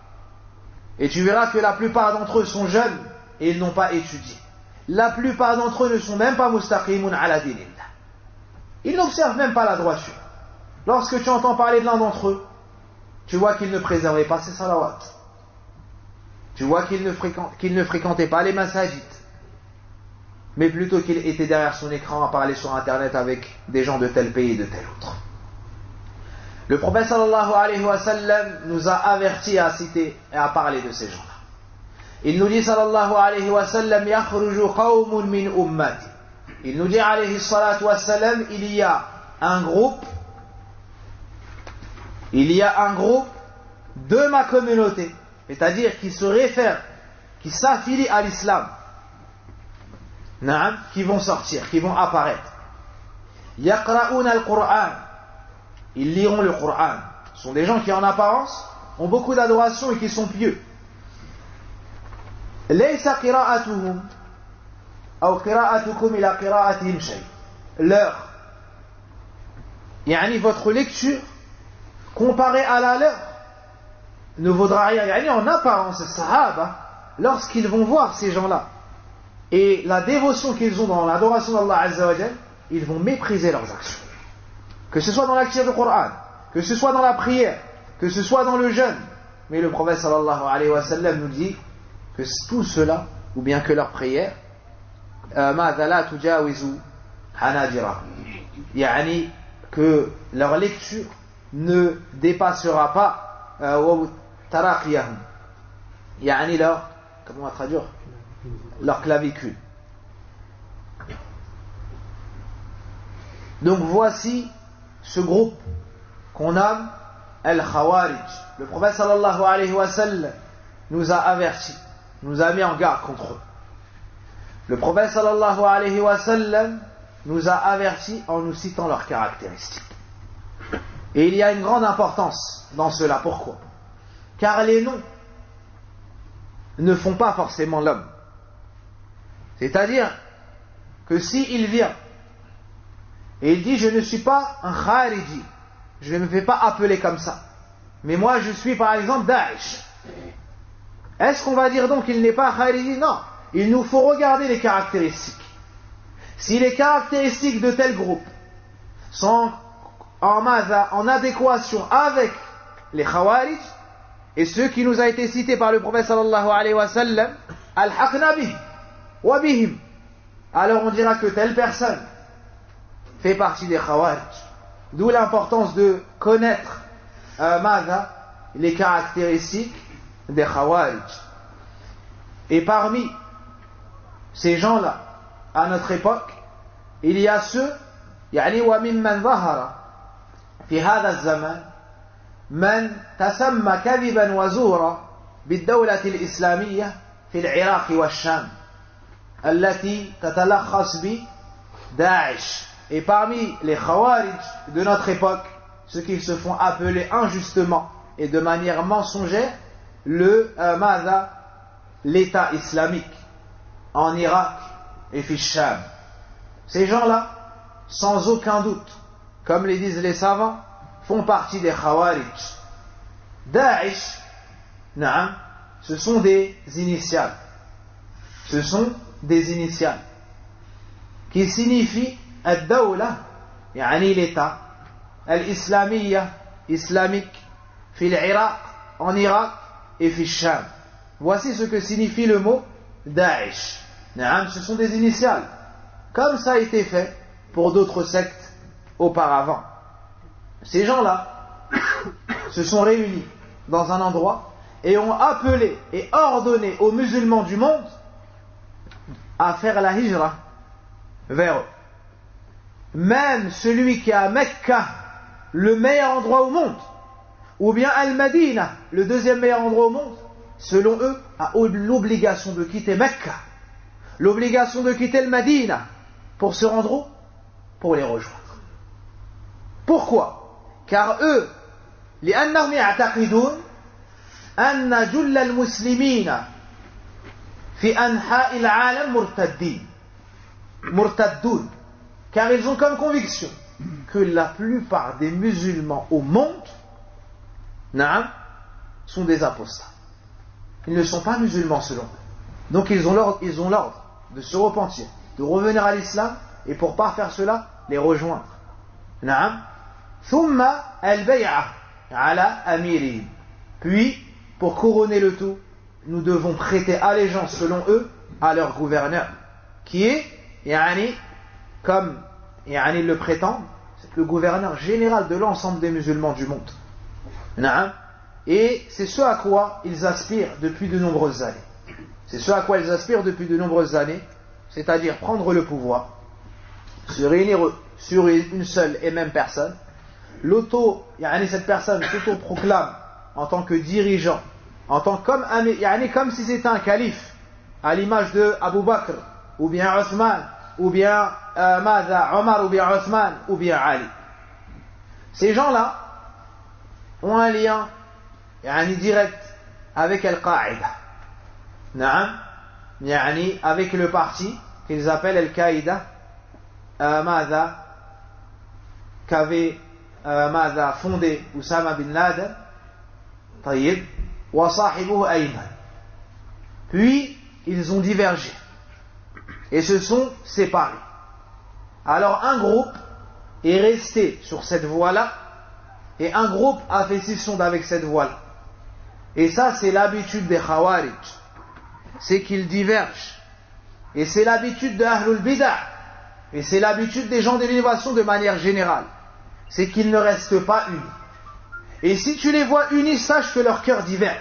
A: Et tu verras que la plupart d'entre eux sont jeunes et ils n'ont pas étudié. La plupart d'entre eux ne sont même pas mustaqimun ala dinillah. Ils n'observent même pas la droiture. Lorsque tu entends parler de l'un d'entre eux, tu vois qu'ils ne préservaient pas ses salawats. Tu vois qu'ils ne fréquentaient pas les masajid. Mais plutôt qu'il était derrière son écran à parler sur internet avec des gens de tel pays et de tel autre. Le prophète sallallahu alayhi wa sallam nous a avertis à citer et à parler de ces gens-là. Il nous dit sallallahu alayhi wa sallam yakhruju qawmun min ummati. Il nous dit alayhi salatu wa sallam, il y a un groupe de ma communauté, c'est-à-dire qui se réfèrent, qui s'affilient à l'islam, qui vont sortir, qui vont apparaître. Yaqra'una al-Qur'an, ils liront le Coran. Ce sont des gens qui en apparence ont beaucoup d'adoration et qui sont pieux. Laysa qira'atuhum aw qira'atukum ila qira'atihim shay. Leur, votre lecture comparée à la leur ne vaudra rien. En apparence, les sahaba, lorsqu'ils vont voir ces gens-là et la dévotion qu'ils ont dans l'adoration d'Allah Azza wa Jal, ils vont mépriser leurs actions. Que ce soit dans la lecture du Coran, que ce soit dans la prière, que ce soit dans le jeûne. Mais le prophète sallallahu alayhi wa sallam nous dit que tout cela, ou bien que leur prière, que leur lecture ne dépassera pas comment on va traduire, leur clavicule. Donc voici ce groupe qu'on nomme Al-Khawarij. Le prophète sallallahu alayhi wa sallam nous a avertis, nous a mis en garde contre eux. Le prophète sallallahu alayhi wa sallam nous a avertis en nous citant leurs caractéristiques. Et il y a une grande importance dans cela. Pourquoi? Car les noms ne font pas forcément l'homme. C'est-à-dire que s'il vient et il dit je ne suis pas un khariji, je ne me fais pas appeler comme ça, mais moi je suis par exemple Daesh, est-ce qu'on va dire donc qu'il n'est pas khariji? Non, il nous faut regarder les caractéristiques. Si les caractéristiques de tel groupe sont en adéquation avec les Khawarij, et ce qui nous a été cité par le prophète sallallahu alayhi wa sallam, al-haqna bih wa bihim, alors on dira que telle personne fait partie des Khawarij. D'où l'importance de connaître les caractéristiques des Khawarij. Et parmi ces gens-là, à notre époque, il y a ceux, يعني وممن ظهر في هذا الزمان من تسمى كذبا وزورا بالدولة الإسلامية في العراق والشام التي تتلخص بداعش. Et parmi les Khawarij de notre époque, ceux qui se font appeler injustement et de manière mensongère l'État islamique en Irak et fi Sham. Ces gens-là, sans aucun doute, comme les disent les savants, font partie des Khawarij. Daesh, ce sont des initiales. Ce sont des initiales qui signifient ad-dawla, yani l'État, al-islamiyya, islamique, fi l'Irak, en Irak et fi Sham. Voici ce que signifie le mot Daesh. Ce sont des initiales, comme ça a été fait pour d'autres sectes auparavant. Ces gens-là se sont réunis dans un endroit et ont appelé et ordonné aux musulmans du monde à faire la hijra vers eux. Même celui qui est à Mecca, le meilleur endroit au monde, ou bien Al-Madina, le deuxième meilleur endroit au monde, selon eux, a l'obligation de quitter Mecca, l'obligation de quitter le Madina pour se rendre où? Pour les rejoindre. Pourquoi? Car eux, لأنهم يعتقدون أن جل المسلمين في أنحاء العالم مرتدون. Car ils ont comme conviction que la plupart des musulmans au monde sont des apostats. Ils ne sont pas musulmans selon eux. Donc ils ont l'ordre de se repentir, de revenir à l'islam, et pour ne pas faire cela, les rejoindre. ثم البيعة على أميرهم. Puis, pour couronner le tout, nous devons prêter allégeance selon eux à leur gouverneur, qui est, comme ils le prétendent, c'est le gouverneur général de l'ensemble des musulmans du monde. Et c'est ce à quoi ils aspirent depuis de nombreuses années. C'est ce à quoi ils aspirent depuis de nombreuses années, c'est-à-dire prendre le pouvoir, se réunir sur une seule et même personne. Cette personne s'auto-proclame en tant que dirigeant, comme si c'était un calife, à l'image de Abu Bakr, ou bien Othman, ou bien Omar, ou bien Othman, ou bien Ali. Ces gens-là ont un lien direct avec Al-Qaïda, avec le parti qu'ils appellent Al-Qaïda, qu'avait fondé Oussama bin Laden, wa sahibuhu Ayman. Puis ils ont divergé et se sont séparés. Alors un groupe est resté sur cette voie-là et un groupe a fait scission avec cette voie-là. Et ça, c'est l'habitude des Khawarij, c'est qu'ils divergent. Et c'est l'habitude de Ahlul Bid'ah, et c'est l'habitude des gens de l'innovation de manière générale, c'est qu'ils ne restent pas unis. Et si tu les vois unis, sache que leur cœur diverge.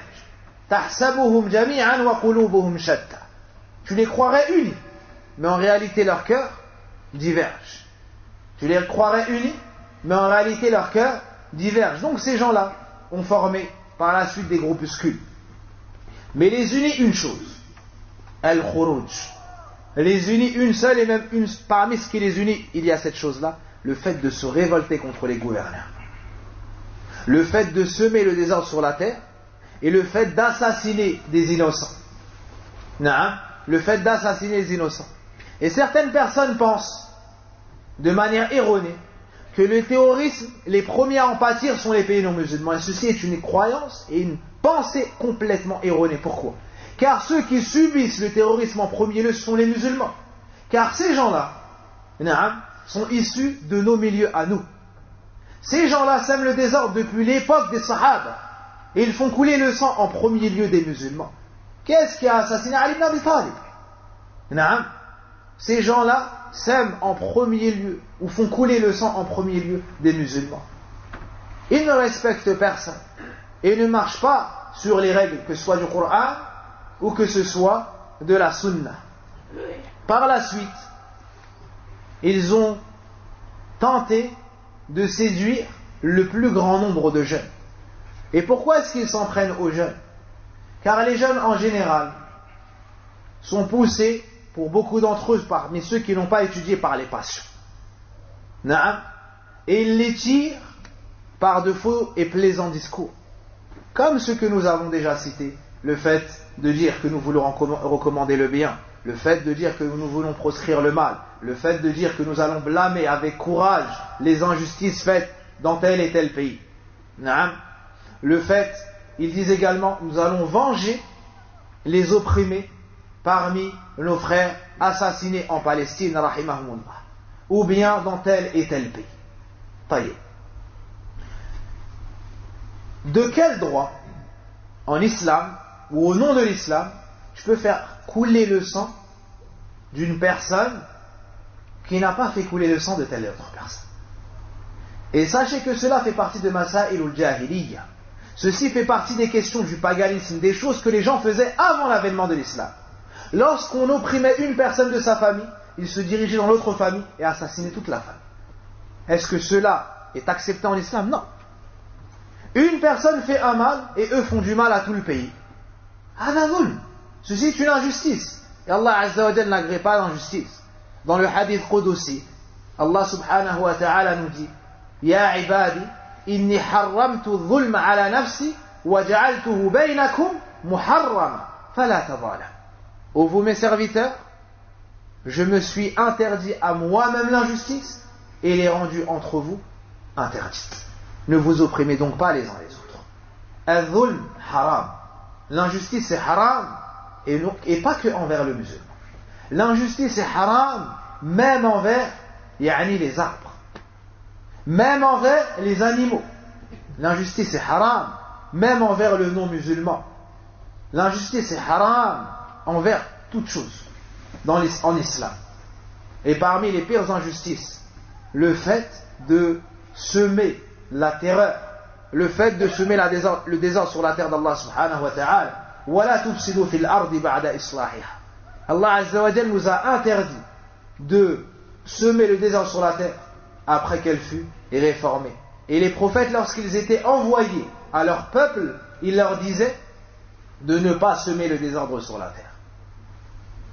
A: Tahsabuhum jami'an wa qulubuhum shatta. Tu les croirais unis, mais en réalité leur cœur diverge. Tu les croirais unis, mais en réalité leur cœur diverge. Donc ces gens-là ont formé par la suite des groupuscules. Mais les unis une chose, al-khuruj. Les unis une seule, et même parmi ce qui les unit, il y a cette chose-là, le fait de se révolter contre les gouverneurs, le fait de semer le désordre sur la terre, et le fait d'assassiner des innocents. Le fait d'assassiner les innocents. Et certaines personnes pensent, de manière erronée, que le terrorisme, les premiers à en pâtir sont les pays non musulmans. Et ceci est une croyance et une pensée complètement erronée. Pourquoi? car ceux qui subissent le terrorisme en premier lieu sont les musulmans. Car ces gens-là sont issus de nos milieux à nous. Ces gens-là sèment le désordre depuis l'époque des Sahaba. Et ils font couler le sang en premier lieu des musulmans. Qu'est-ce qui a assassiné Ali ibn Abi Talib? Ces gens-là sèment en premier lieu, ou font couler le sang en premier lieu des musulmans. Ils ne respectent personne. Et ne marchent pas sur les règles, que ce soit du Coran ou que ce soit de la Sunna. Par la suite, ils ont tenté de séduire le plus grand nombre de jeunes. Et pourquoi est-ce qu'ils s'en prennent aux jeunes? Car les jeunes en général sont poussés, pour beaucoup d'entre eux, parmi ceux qui n'ont pas étudié, par les passions. Et ils les tirent par de faux et plaisants discours. Comme ce que nous avons déjà cité, le fait de dire que nous voulons recommander le bien, le fait de dire que nous voulons proscrire le mal, le fait de dire que nous allons blâmer avec courage les injustices faites dans tel et tel pays. Le fait, ils disent également, nous allons venger les opprimés parmi nos frères assassinés en Palestine, rahimahumullah, ou bien dans tel et tel pays. Taïe. De quel droit, en islam, ou au nom de l'islam, je peux faire couler le sang d'une personne qui n'a pas fait couler le sang de telle autre personne? Et sachez que cela fait partie de Masailul Jahiliya. Ceci fait partie des questions du paganisme, des choses que les gens faisaient avant l'avènement de l'islam. Lorsqu'on opprimait une personne de sa famille, il se dirigeait dans l'autre famille et assassinait toute la famille. Est-ce que cela est accepté en islam? Non. Une personne fait un mal et eux font du mal à tout le pays. Ceci est une injustice. Et Allah Azza wa Jalla n'agrée pas l'injustice. Dans le hadith Qudusi, Allah subhanahu wa ta'ala nous dit: Ya ibadi, inni harramtu dhulma ala nafsi wa ja'altuhu baynakum muharrama fala tadhalam. Ô vous mes serviteurs, je me suis interdit à moi-même l'injustice et l'ai rendue entre vous interdite. Ne vous opprimez donc pas les uns les autres. Al-dhulm haram. L'injustice c'est haram, et pas que envers le musulman. L'injustice est haram même envers les arbres, même envers les animaux. L'injustice est haram même envers le non-musulman. L'injustice est haram envers toute chose en islam. Et parmi les pires injustices, le fait de semer la terreur, le fait de semer le désordre sur la terre d'Allah subhanahu wa ta'ala. وَلَا تُفْسِدُوا فِي الْأَرْضِ بَعْدَ إِصْلَاحِهَا. Allah Azza wa Jalla nous a interdit de semer le désordre sur la terre après qu'elle fut réformée. Et les prophètes, lorsqu'ils étaient envoyés à leur peuple, ils leur disaient de ne pas semer le désordre sur la terre.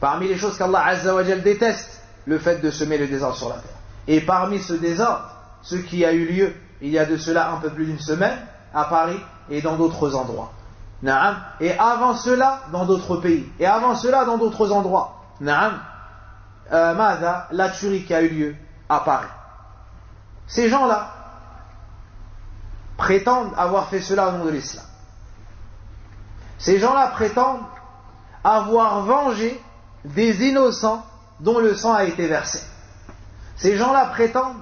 A: Parmi les choses qu'Allah Azza wa Jalla déteste, le fait de semer le désordre sur la terre. Et parmi ce désordre, ce qui a eu lieu il y a de cela un peu plus d'une semaine à Paris et dans d'autres endroits. Et avant cela dans d'autres pays. Et avant cela dans d'autres endroits. La tuerie qui a eu lieu à Paris. Ces gens-là prétendent avoir fait cela au nom de l'islam. Ces gens-là prétendent avoir vengé des innocents dont le sang a été versé. Ces gens-là prétendent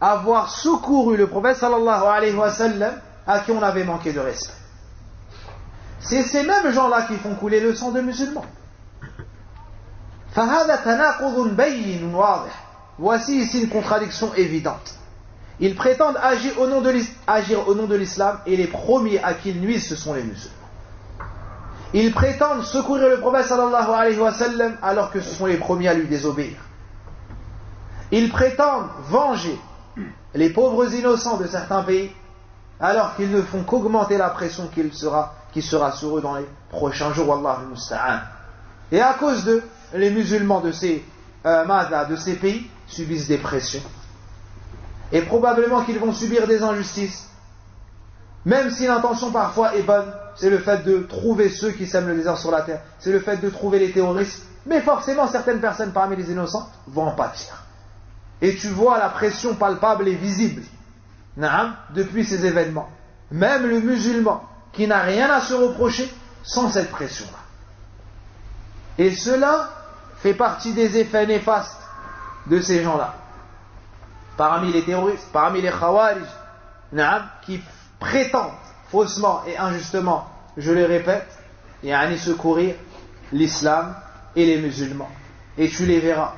A: avoir secouru le prophète sallallahu alayhi wa sallam à qui on avait manqué de respect. C'est ces mêmes gens-là qui font couler le sang de musulmans. Voici ici une contradiction évidente. Ils prétendent agir au nom de l'islam et les premiers à qui ils nuisent ce sont les musulmans. Ils prétendent secourir le prophète sallallahu alayhi wa sallam alors que ce sont les premiers à lui désobéir. Ils prétendent venger les pauvres innocents de certains pays alors qu'ils ne font qu'augmenter la pression qui sera sur eux dans les prochains jours. Wallahu musta'an. Et à cause d'eux, les musulmans de ces pays subissent des pressions. Et probablement qu'ils vont subir des injustices. Même si l'intention parfois est bonne, c'est le fait de trouver ceux qui sèment le désordre sur la terre, c'est le fait de trouver les terroristes, mais forcément certaines personnes parmi les innocents vont en pâtir. Et tu vois la pression palpable et visible depuis ces événements. Même le musulman qui n'a rien à se reprocher sans cette pression-là. Et cela fait partie des effets néfastes de ces gens-là. Parmi les terroristes, parmi les khawarij, qui prétendent faussement et injustement, je le répète, secourir l'islam et les musulmans. Et tu les verras,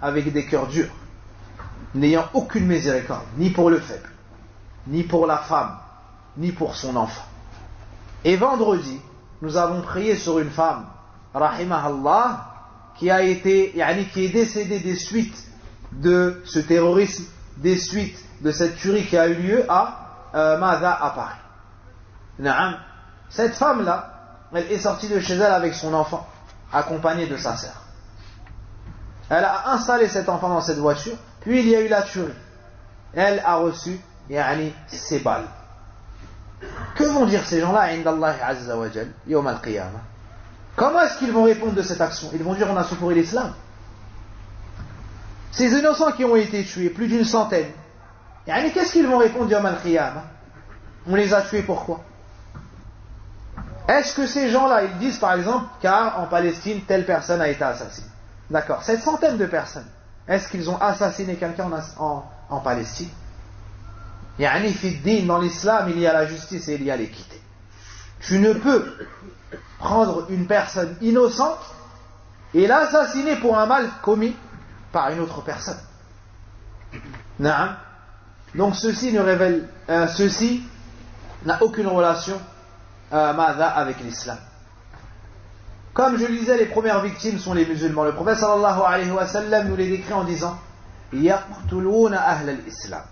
A: avec des cœurs durs, n'ayant aucune miséricorde, ni pour le faible, ni pour la femme, ni pour son enfant. Et vendredi, nous avons prié sur une femme, rahimahallah, qui est décédée des suites de ce terrorisme, des suites de cette tuerie qui a eu lieu à Paris. Cette femme-là, elle est sortie de chez elle avec son enfant, accompagnée de sa sœur. Elle a installé cet enfant dans cette voiture, puis il y a eu la tuerie. Elle a reçu ses balles. Que vont dire ces gens-là inda Allah Azza wa Jal yawm al-qiyamah? Comment est-ce qu'ils vont répondre de cette action? Ils vont dire on a secouru l'islam. Ces innocents qui ont été tués, plus d'une centaine, qu'est-ce qu'ils vont répondre yawm al-qiyamah? On les a tués pourquoi? Est-ce que ces gens-là, ils disent par exemple, car en Palestine, telle personne a été assassinée? D'accord, cette centaine de personnes, est-ce qu'ils ont assassiné quelqu'un en Palestine? Dans l'islam, il y a la justice et il y a l'équité. Tu ne peux prendre une personne innocente et l'assassiner pour un mal commis par une autre personne. Donc ceci n'a aucune relation avec l'islam. Comme je le disais, les premières victimes sont les musulmans. Le prophète sallallahu alayhi wa sallam nous les décrit en disant yaqtuluna ahl al-islam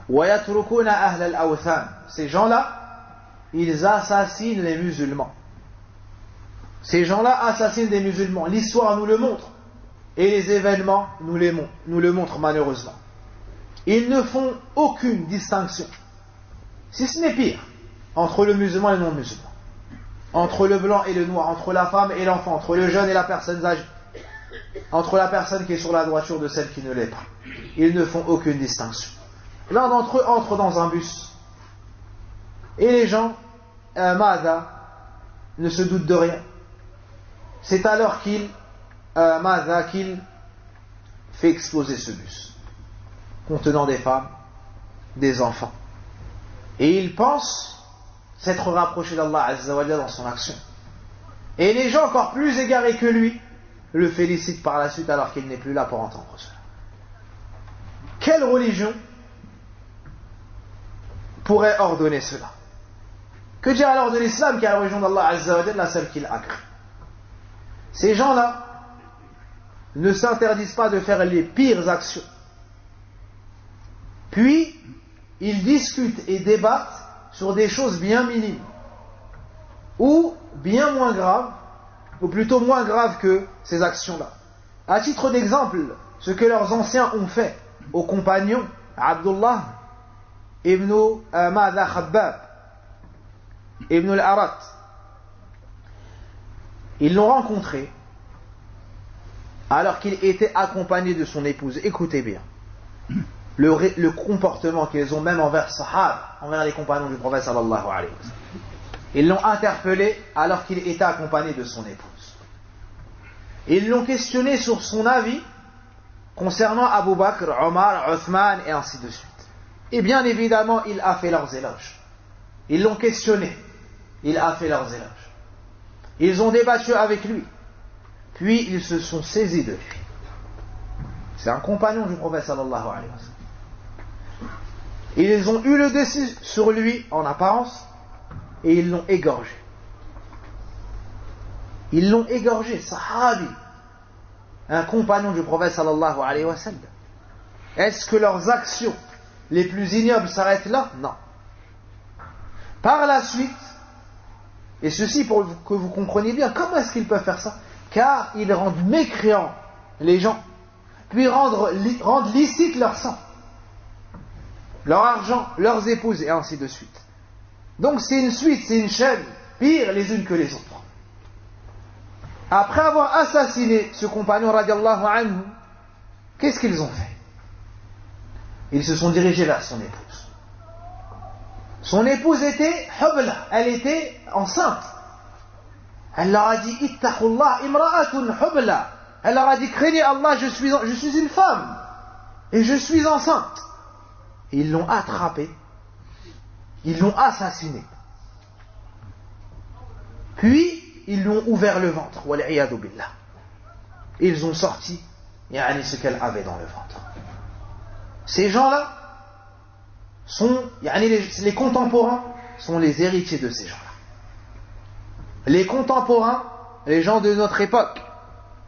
A: wa yatrukuna ahl al-awthan. Ces gens-là, ils assassinent les musulmans. Ces gens-là assassinent des musulmans. L'histoire nous le montre et les événements nous le montrent malheureusement. Ils ne font aucune distinction, si ce n'est pire, entre le musulman et le non-musulman, entre le blanc et le noir, entre la femme et l'enfant, entre le jeune et la personne âgée, entre la personne qui est sur la droiture de celle qui ne l'est pas. Ils ne font aucune distinction. L'un d'entre eux entre dans un bus et les gens ne se doutent de rien. C'est alors qu'il fait exploser ce bus contenant des femmes, des enfants, et il pense s'être rapproché d'Allah Azza wa Jalla dans son action. Et les gens encore plus égarés que lui le félicitent par la suite alors qu'il n'est plus là pour entendre cela. Quelle religion pourrait ordonner cela? Que dire alors de l'islam qui est la religion d'Allah Azza wa Jalla, la seule qu'il a créée? Ces gens-là ne s'interdisent pas de faire les pires actions. Puis, ils discutent et débattent sur des choses bien minimes, ou bien moins graves, ou plutôt moins graves que ces actions-là. À titre d'exemple, ce que leurs anciens ont fait aux compagnons, Abdullah ibn Khabbab, ibn al-Arat, ils l'ont rencontré alors qu'il était accompagné de son épouse. Écoutez bien le comportement qu'ils ont même envers Sahaba, envers les compagnons du prophète sallallahu alayhi wa sallam. Ils l'ont interpellé alors qu'il était accompagné de son épouse. Ils l'ont questionné sur son avis concernant Abu Bakr, Omar, Othman et ainsi de suite. Et bien évidemment, il a fait leurs éloges. Ils l'ont questionné. Il a fait leurs éloges. Ils ont débattu avec lui. Puis ils se sont saisis de lui. C'est un compagnon du prophète sallallahu alayhi wa sallam. Ils ont eu le dessus sur lui en apparence et ils l'ont égorgé. Ils l'ont égorgé, sahabi, un compagnon du prophète sallallahu alayhi wa sallam. Est-ce que leurs actions les plus ignobles s'arrêtent là? Non. Par la suite, et ceci pour que vous compreniez bien, comment est-ce qu'ils peuvent faire ça? Car ils rendent mécréants les gens, puis rendent licite leur sang, leur argent, leurs épouses, et ainsi de suite. Donc c'est une suite, c'est une chaîne, pire les unes que les autres. Après avoir assassiné ce compagnon radiallahu anhu, qu'est-ce qu'ils ont fait? Ils se sont dirigés vers son épouse. Son épouse était hubla, elle était enceinte. Elle leur a dit ittaqullah imra'atun hubla. Elle leur a dit craignez Allah, je suis une femme et je suis enceinte. Et ils l'ont attrapée, ils l'ont assassinée. Puis ils lui ont ouvert le ventre, wal'iyadu billah. Et ils ont sorti ce qu'elle avait dans le ventre. Ces gens-là sont, les contemporains sont les héritiers de ces gens-là. Les contemporains, les gens de notre époque,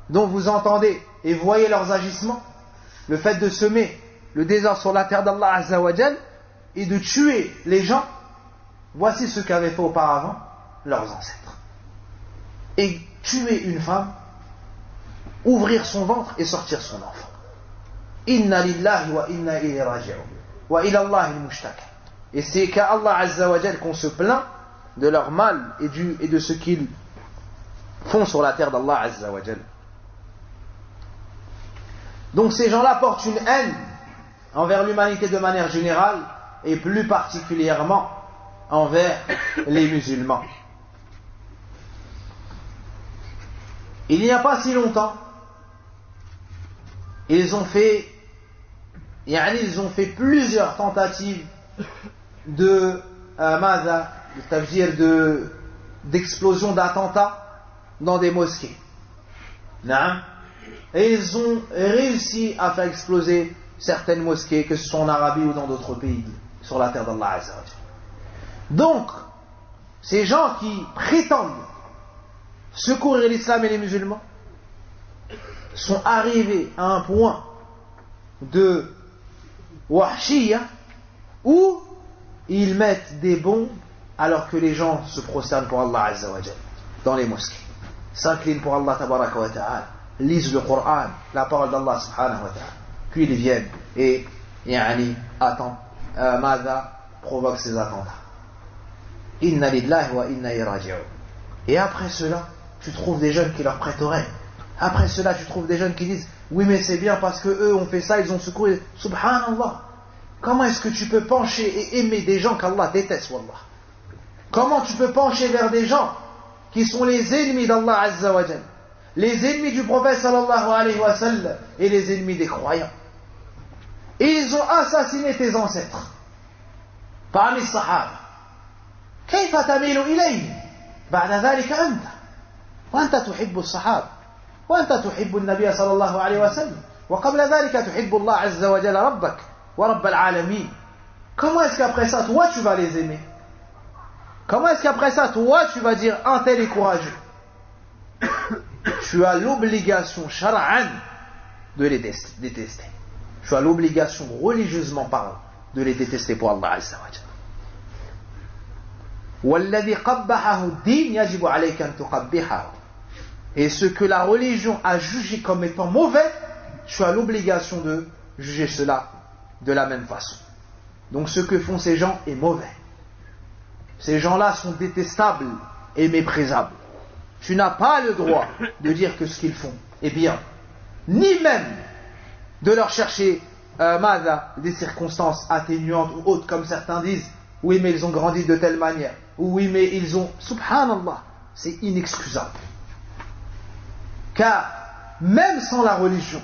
A: dont vous entendez et voyez leurs agissements, le fait de semer le désordre sur la terre d'Allah Azza wa Jal et de tuer les gens, voici ce qu'avaient fait auparavant leurs ancêtres. Et tuer une femme, ouvrir son ventre et sortir son enfant. Inna lillahi wa inna ilayhi raji'un wa ila Allahi al-mushtaka. Et c'est qu'à Allah Azza wa Jal qu'on se plaint de leur mal et de ce qu'ils font sur la terre d'Allah Azza wa Jal. Donc ces gens-là portent une haine envers l'humanité de manière générale et plus particulièrement envers les musulmans. Il n'y a pas si longtemps, ils ont fait plusieurs tentatives d'explosion d'attentats dans des mosquées. Et ils ont réussi à faire exploser certaines mosquées, que ce soit en Arabie ou dans d'autres pays, sur la terre d'Allah Azza wa Jalla. Donc, ces gens qui prétendent secourir l'islam et les musulmans sont arrivés à un point de wahshiyya où ils mettent des bombes alors que les gens se prosternent pour Allah Azza wa Jalla dans les mosquées, s'inclinent pour Allah Tabaraka wa Ta'ala, lisent le Coran, la parole d'Allah Subhanahu wa Ta'ala, puis ils viennent et attendent, provoquent ces attentats. Inna lillahi wa inna ilayhi raji'un. Et après cela, tu trouves des jeunes qui leur prêtent oreille. Après cela, tu trouves des jeunes qui disent oui, mais c'est bien parce que eux ont fait ça, ils ont secouru. Subhanallah. Comment est-ce que tu peux pencher et aimer des gens qu'Allah déteste, wallah? Comment tu peux pencher vers des gens qui sont les ennemis d'Allah Azza wa Jal, les ennemis du prophète sallallahu alayhi wa sallam et les ennemis des croyants? Et ils ont assassiné tes ancêtres parmi les sahaba. كيف تميل إليه بعد ذلك أنت وأنت تحب الصحابة وأنت تحب النبي صلى الله عليه وسلم وقبل ذلك تحب الله عز وجل ربك ورب العالمين. Comment est-ce qu'après ça toi tu vas les aimer? Comment est-ce qu'après ça toi tu vas dire un tel est courageux? Tu as l'obligation shar'an de les détester. Tu as l'obligation religieusement parlant de les détester pour Allah Azza wa Jalla. Et ce que la religion a jugé comme étant mauvais, tu as l'obligation de juger cela de la même façon. Donc ce que font ces gens est mauvais. Ces gens-là sont détestables et méprisables. Tu n'as pas le droit de dire que ce qu'ils font est bien, ni même de leur chercher des circonstances atténuantes ou autres, comme certains disent. Oui, mais ils ont grandi de telle manière. Oui, mais ils ont... Subhanallah, c'est inexcusable. Car même sans la religion,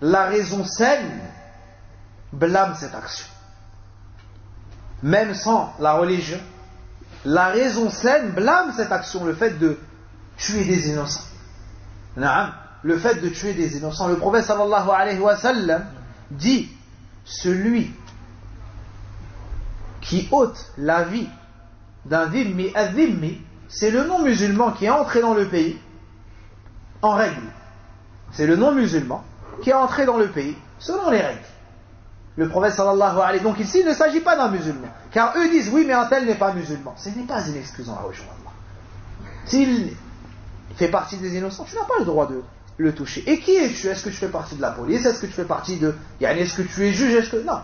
A: la raison saine blâme cette action. Même sans la religion, la raison saine blâme cette action, le fait de tuer des innocents. Le fait de tuer des innocents. Le prophète sallallahu alayhi wa sallam dit, celui qui ôte la vie d'un dhimmi, ad-dhimmi, c'est le non-musulman qui est entré dans le pays en règle. C'est le non-musulman qui est entré dans le pays selon les règles. Le prophète sallallahu alayhi wa sallam, donc ici il ne s'agit pas d'un musulman, car eux disent oui mais un tel n'est pas musulman. Ce n'est pas une excuse en la religion d'Allah. S'il fait partie des innocents, tu n'as pas le droit de le toucher. Et qui es-tu? Est-ce que tu fais partie de la police? Est-ce que tu fais partie de... Est-ce que tu es juge? Est-ce que... Non.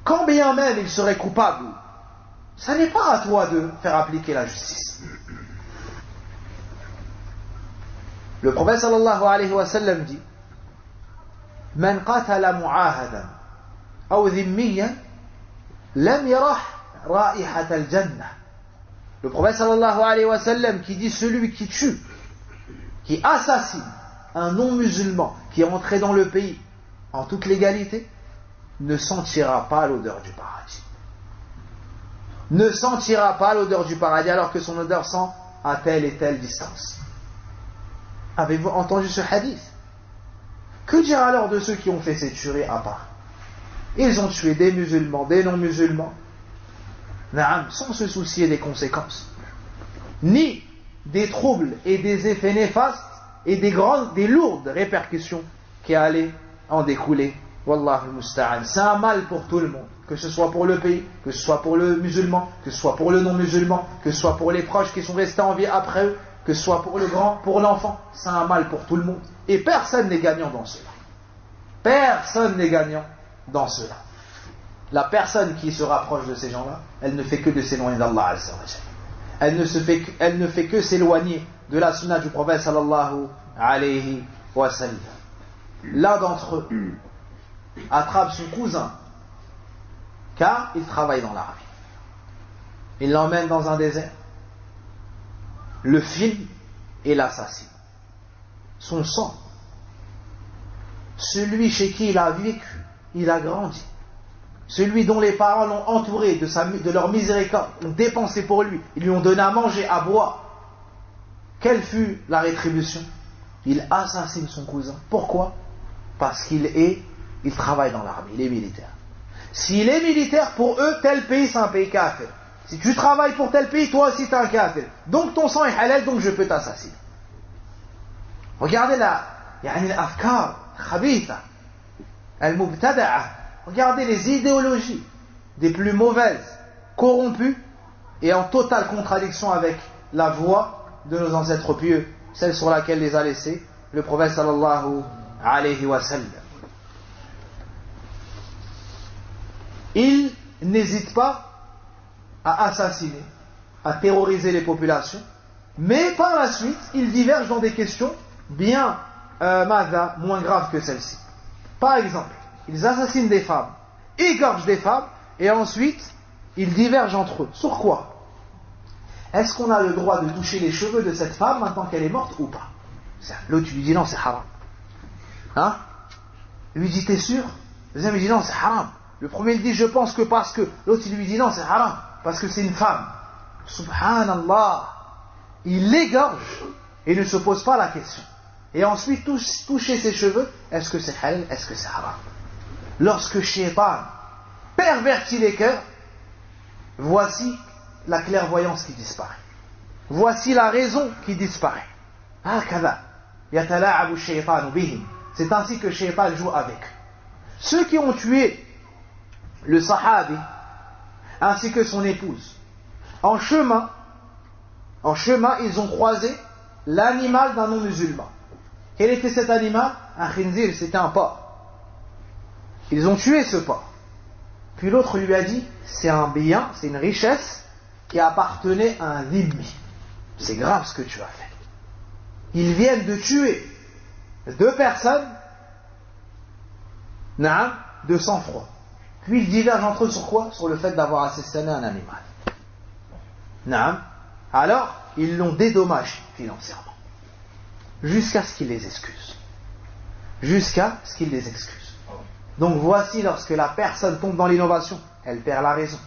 A: Quand bien même il serait coupable, ça n'est pas à toi de faire appliquer la justice. Le prophète sallallahu alayhi wa sallam dit, Man qatala mu'ahadan aw dhimmiyan lam yarah ra'ihat al-jannah Le prophète sallallahu alayhi wa sallam qui dit celui qui tue, qui assassine un non-musulman qui est entré dans le pays en toute légalité, ne sentira pas l'odeur du paradis. Ne sentira pas l'odeur du paradis alors que son odeur sent à telle et telle distance. Avez-vous entendu ce hadith? Que dire alors de ceux qui ont fait ces tueries à part? Ils ont tué des musulmans, des non-musulmans, sans se soucier des conséquences, ni des troubles et des effets néfastes et des lourdes répercussions qui allaient en découler. Wallahu musta'an. C'est un mal pour tout le monde, que ce soit pour le pays, que ce soit pour le musulman, que ce soit pour le non-musulman, que ce soit pour les proches qui sont restés en vie après eux, que ce soit pour le grand, pour l'enfant. C'est un mal pour tout le monde. Et personne n'est gagnant dans cela. Personne n'est gagnant dans cela. La personne qui se rapproche de ces gens-là, elle ne fait que de s'éloigner d'Allah Azza wa Jalla. Elle ne fait que s'éloigner de la sunna du prophète sallallahu alayhi wa sallam. L'un d'entre eux attrape son cousin car il travaille dans l'armée. Il l'emmène dans un désert, le filme et l'assassine. Son sang, celui chez qui il a vécu, il a grandi, celui dont les parents l'ont entouré de leur miséricorde, ont dépensé pour lui, ils lui ont donné à manger, à boire. Quelle fut la rétribution? Il assassine son cousin. Pourquoi? Parce qu'il travaille dans l'armée, il est militaire. S'il est militaire, pour eux, tel pays c'est un pays kafir. Si tu travailles pour tel pays, toi aussi tu es un kafir. Donc ton sang est halal, donc je peux t'assassiner. Regardez l'afkar khabitha, al-mubtada'a. Regardez les idéologies des plus mauvaises, corrompues et en totale contradiction avec la voie de nos ancêtres pieux, celle sur laquelle les a laissés le prophète sallallahu alayhi wa sallam. Il n'hésite pas à assassiner, à terroriser les populations, mais par la suite, il diverge dans des questions bien moins graves que celle-ci. Par exemple, ils assassinent des femmes, égorgent des femmes, et ensuite, ils divergent entre eux. Sur quoi? Est-ce qu'on a le droit de toucher les cheveux de cette femme maintenant qu'elle est morte ou pas? L'autre lui dit non, c'est haram. Hein? Lui dit t'es sûr? Le deuxième lui dit non, c'est haram. Le premier il dit je pense que parce que. L'autre il lui dit non, c'est haram, parce que c'est une femme. Subhanallah. Il l'égorge et ne se pose pas la question. Et ensuite toucher ses cheveux, est-ce que c'est halal, est-ce que c'est haram? Lorsque Shaitan pervertit les cœurs, voici la clairvoyance qui disparaît. Voici la raison qui disparaît. C'est ainsi que Shaitan joue avec eux. Ceux qui ont tué le sahabi ainsi que son épouse, en chemin, ils ont croisé l'animal d'un non-musulman. Quel était cet animal? Un khinzir, c'était un porc. Ils ont tué ce porc. Puis l'autre lui a dit, c'est un bien, c'est une richesse qui appartenait à un dhimmi. C'est grave ce que tu as fait. Ils viennent de tuer deux personnes de sang-froid. Puis ils divergent entre eux sur quoi? Sur le fait d'avoir assassiné un animal. Alors, ils l'ont dédommagé financièrement. Jusqu'à ce qu'il les excuse. Jusqu'à ce qu'il les excuse. Donc voici lorsque la personne tombe dans l'innovation, elle perd la raison.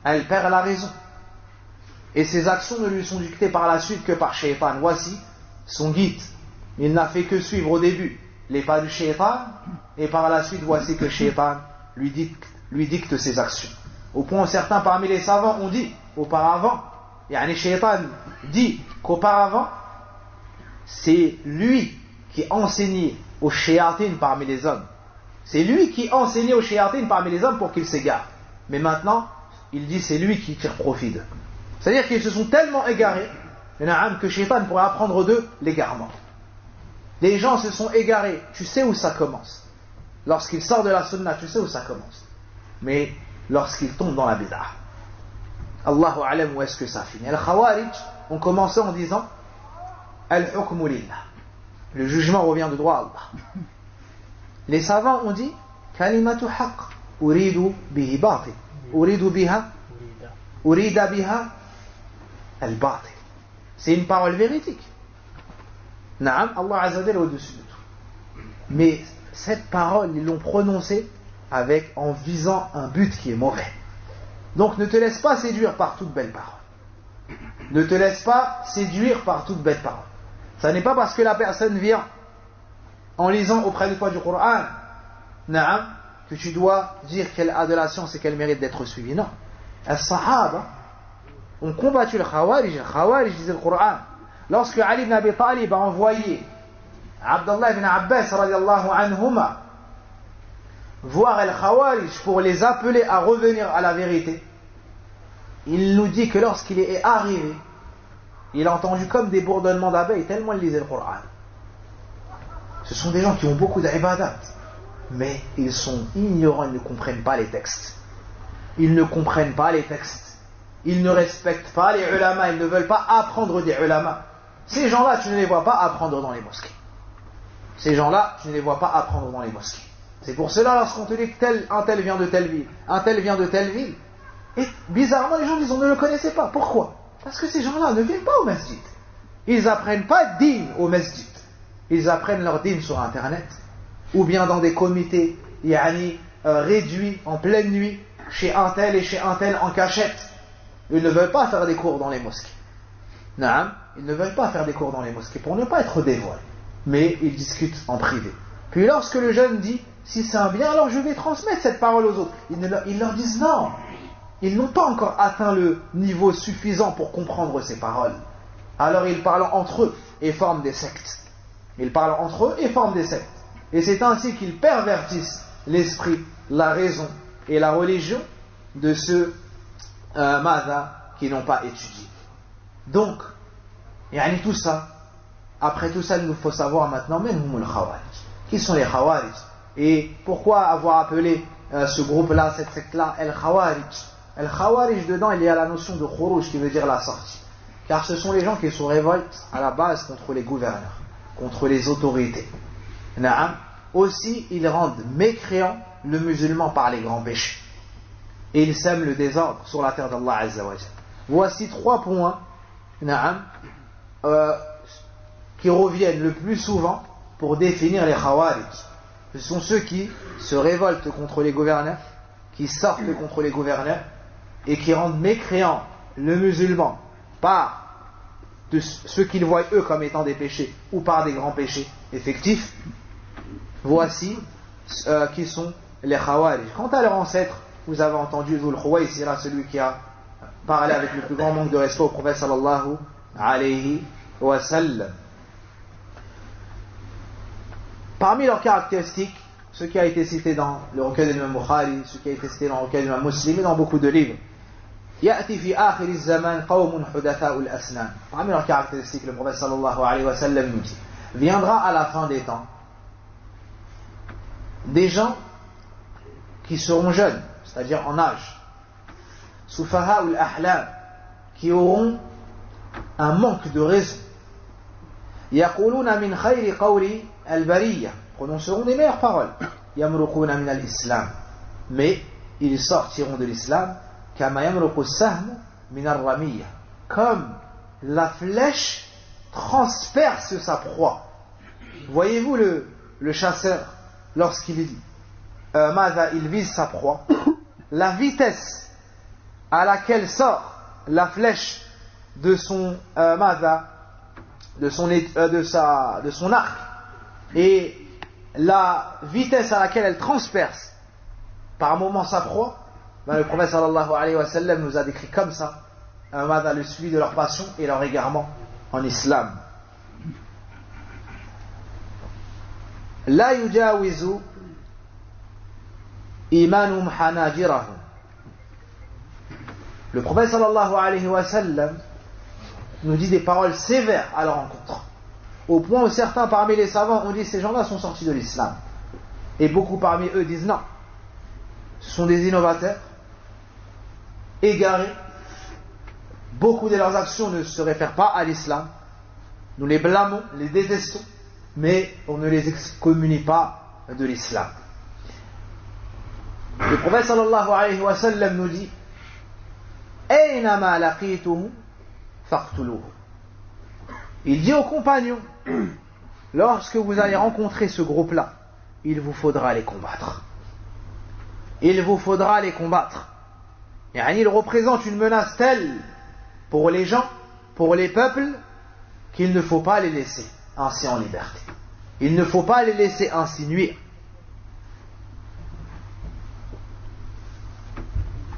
A: Elle perd la raison. Et ses actions ne lui sont dictées par la suite que par Shaitan. Voici son guide. Il n'a fait que suivre au début les pas du Shaitan, et par la suite voici que Shaitan lui dicte ses actions. Au point où certains parmi les savants ont dit auparavant, Shaitan dit qu'auparavant, c'est lui qui enseignait aux shayatin parmi les hommes. C'est lui qui enseignait aux shayatin parmi les hommes pour qu'ils s'égarent. Mais maintenant, il dit c'est lui qui tire profit d'eux. C'est-à-dire qu'ils se sont tellement égarés que Shaitan pourrait apprendre d'eux l'égarement. Les gens se sont égarés, tu sais où ça commence. Lorsqu'ils sortent de la sunna, tu sais où ça commence. Mais lorsqu'ils tombent dans la bid'ah, Allahu alam où est-ce que ça finit. Al-Khawarij ont commencé en disant Al-hukmu lillah. Le jugement revient de droit à Allah. Les savants ont dit Kalimatu haqq uridu bihi batil. Urida biha
B: al-batil. C'est une parole véridique. Naam, Allah Azza wa Jalla est au-dessus de tout. Mais cette parole, ils l'ont prononcée en visant un but qui est mauvais. Donc ne te laisse pas séduire par toute belle parole. Ne te laisse pas séduire par toute belle parole. Ça n'est pas parce que la personne vient en lisant auprès de toi du Coran, naam, que tu dois dire qu'elle a de la science et qu'elle mérite d'être suivie. Non. Les Sahaba ont combattu le Khawarij. Le Khawarij disait le Coran. Lorsque Ali ibn Abi Talib a envoyé Abdullah ibn Abbas radiallahu anhuma voir el Khawarij pour les appeler à revenir à la vérité, il nous dit que lorsqu'il est arrivé, il a entendu comme des bourdonnements d'abeilles tellement il lisait le Coran. Ce sont des gens qui ont beaucoup d'ibadat, mais ils sont ignorants, ils ne comprennent pas les textes. Ils ne comprennent pas les textes. Ils ne respectent pas les ulama, ils ne veulent pas apprendre des ulama. Ces gens-là, tu ne les vois pas apprendre dans les mosquées. Ces gens-là, tu ne les vois pas apprendre dans les mosquées. C'est pour cela, lorsqu'on te dit qu'un tel vient de telle ville, un tel vient de telle ville, et bizarrement, les gens disent on ne le connaissait pas. Pourquoi? Parce que ces gens-là ne viennent pas au masjid. Ils n'apprennent pas din au masjid. Ils apprennent leur din sur Internet, ou bien dans des comités réduits en pleine nuit, chez un tel et chez un tel en cachette. Ils ne veulent pas faire des cours dans les mosquées. Naam, ils ne veulent pas faire des cours dans les mosquées pour ne pas être dévoilés. Mais ils discutent en privé. Puis lorsque le jeune dit, si c'est un bien, alors je vais transmettre cette parole aux autres. Ils leur disent non. Ils n'ont pas encore atteint le niveau suffisant pour comprendre ces paroles. Alors ils parlent entre eux et forment des sectes. Ils parlent entre eux et forment des sectes. Et c'est ainsi qu'ils pervertissent l'esprit, la raison et la religion de ceux qui n'ont pas étudié. Donc, tout ça, après tout ça, il nous faut savoir maintenant, qui sont les Khawarij? Et pourquoi avoir appelé ce groupe-là, cette secte-là, El Khawarij? El Khawarij, dedans, il y a la notion de Khuruj qui veut dire la sortie. Car ce sont les gens qui se révoltent à la base contre les gouverneurs, contre les autorités. Naam. Aussi, ils rendent mécréant le musulman par les grands péchés. Et ils sèment le désordre sur la terre d'Allah Azza wa Jalla. Voici 3 points qui reviennent le plus souvent pour définir les Khawarij. Ce sont ceux qui se révoltent contre les gouverneurs, qui sortent contre les gouverneurs et qui rendent mécréant le musulman par de ce qu'ils voient eux comme étant des péchés ou par des grands péchés effectifs. Voici qui sont les Khawarij. Quant à leur ancêtre, vous avez entendu Dhul Khuwaysira, celui qui a parlé avec le plus grand manque de respect au prophète sallallahu alayhi wa sallam. Parmi leurs caractéristiques, ce qui a été cité dans le recueil de l'imam Bukhari, ce qui a été cité dans le recueil de l'imam Muslim et dans beaucoup de livres, يأتي في آخر الزمان قوم حدثاء الأسنان. Parmi leurs caractéristiques, le prophète sallallahu alayhi wa sallam nous dit, viendra à la fin des temps des gens qui seront jeunes, c'est-à-dire en âge, sufaha ul ahlam, qui auront un manque de raison, yaquluna min khayri qawli al-bariyya, prononceront des meilleures paroles, yamruquna min al-islam, mais ils sortiront de l'islam, kama yamruqu as-sahm min ar-ramiyya, comme la flèche transperce sa proie. Voyez-vous le chasseur, lorsqu'il il vise sa proie, la vitesse à laquelle sort la flèche de son arc et la vitesse à laquelle elle transperce par moment sa proie, le prophète sallallahu alayhi wa sallam nous a décrit comme ça le suivi de leur passion et leur égarement en islam. La yujawizu imanum hanajirahum. Le prophète sallallahu alayhi wa sallam nous dit des paroles sévères à leur encontre, au point où certains parmi les savants ont dit ces gens-là sont sortis de l'islam, et beaucoup parmi eux disent non, ce sont des innovateurs égarés, beaucoup de leurs actions ne se réfèrent pas à l'islam, nous les blâmons, les détestons, mais on ne les excommunie pas de l'islam. Le prophète sallallahu alayhi wa sallam nous dit aynama laqituhum faqtuluhu. Il dit aux compagnons, lorsque vous allez rencontrer ce groupe-là, il vous faudra les combattre. Il vous faudra les combattre. Il représente une menace telle pour les gens, pour les peuples, qu'il ne faut pas les laisser ainsi en liberté. Il ne faut pas les laisser ainsi nuire.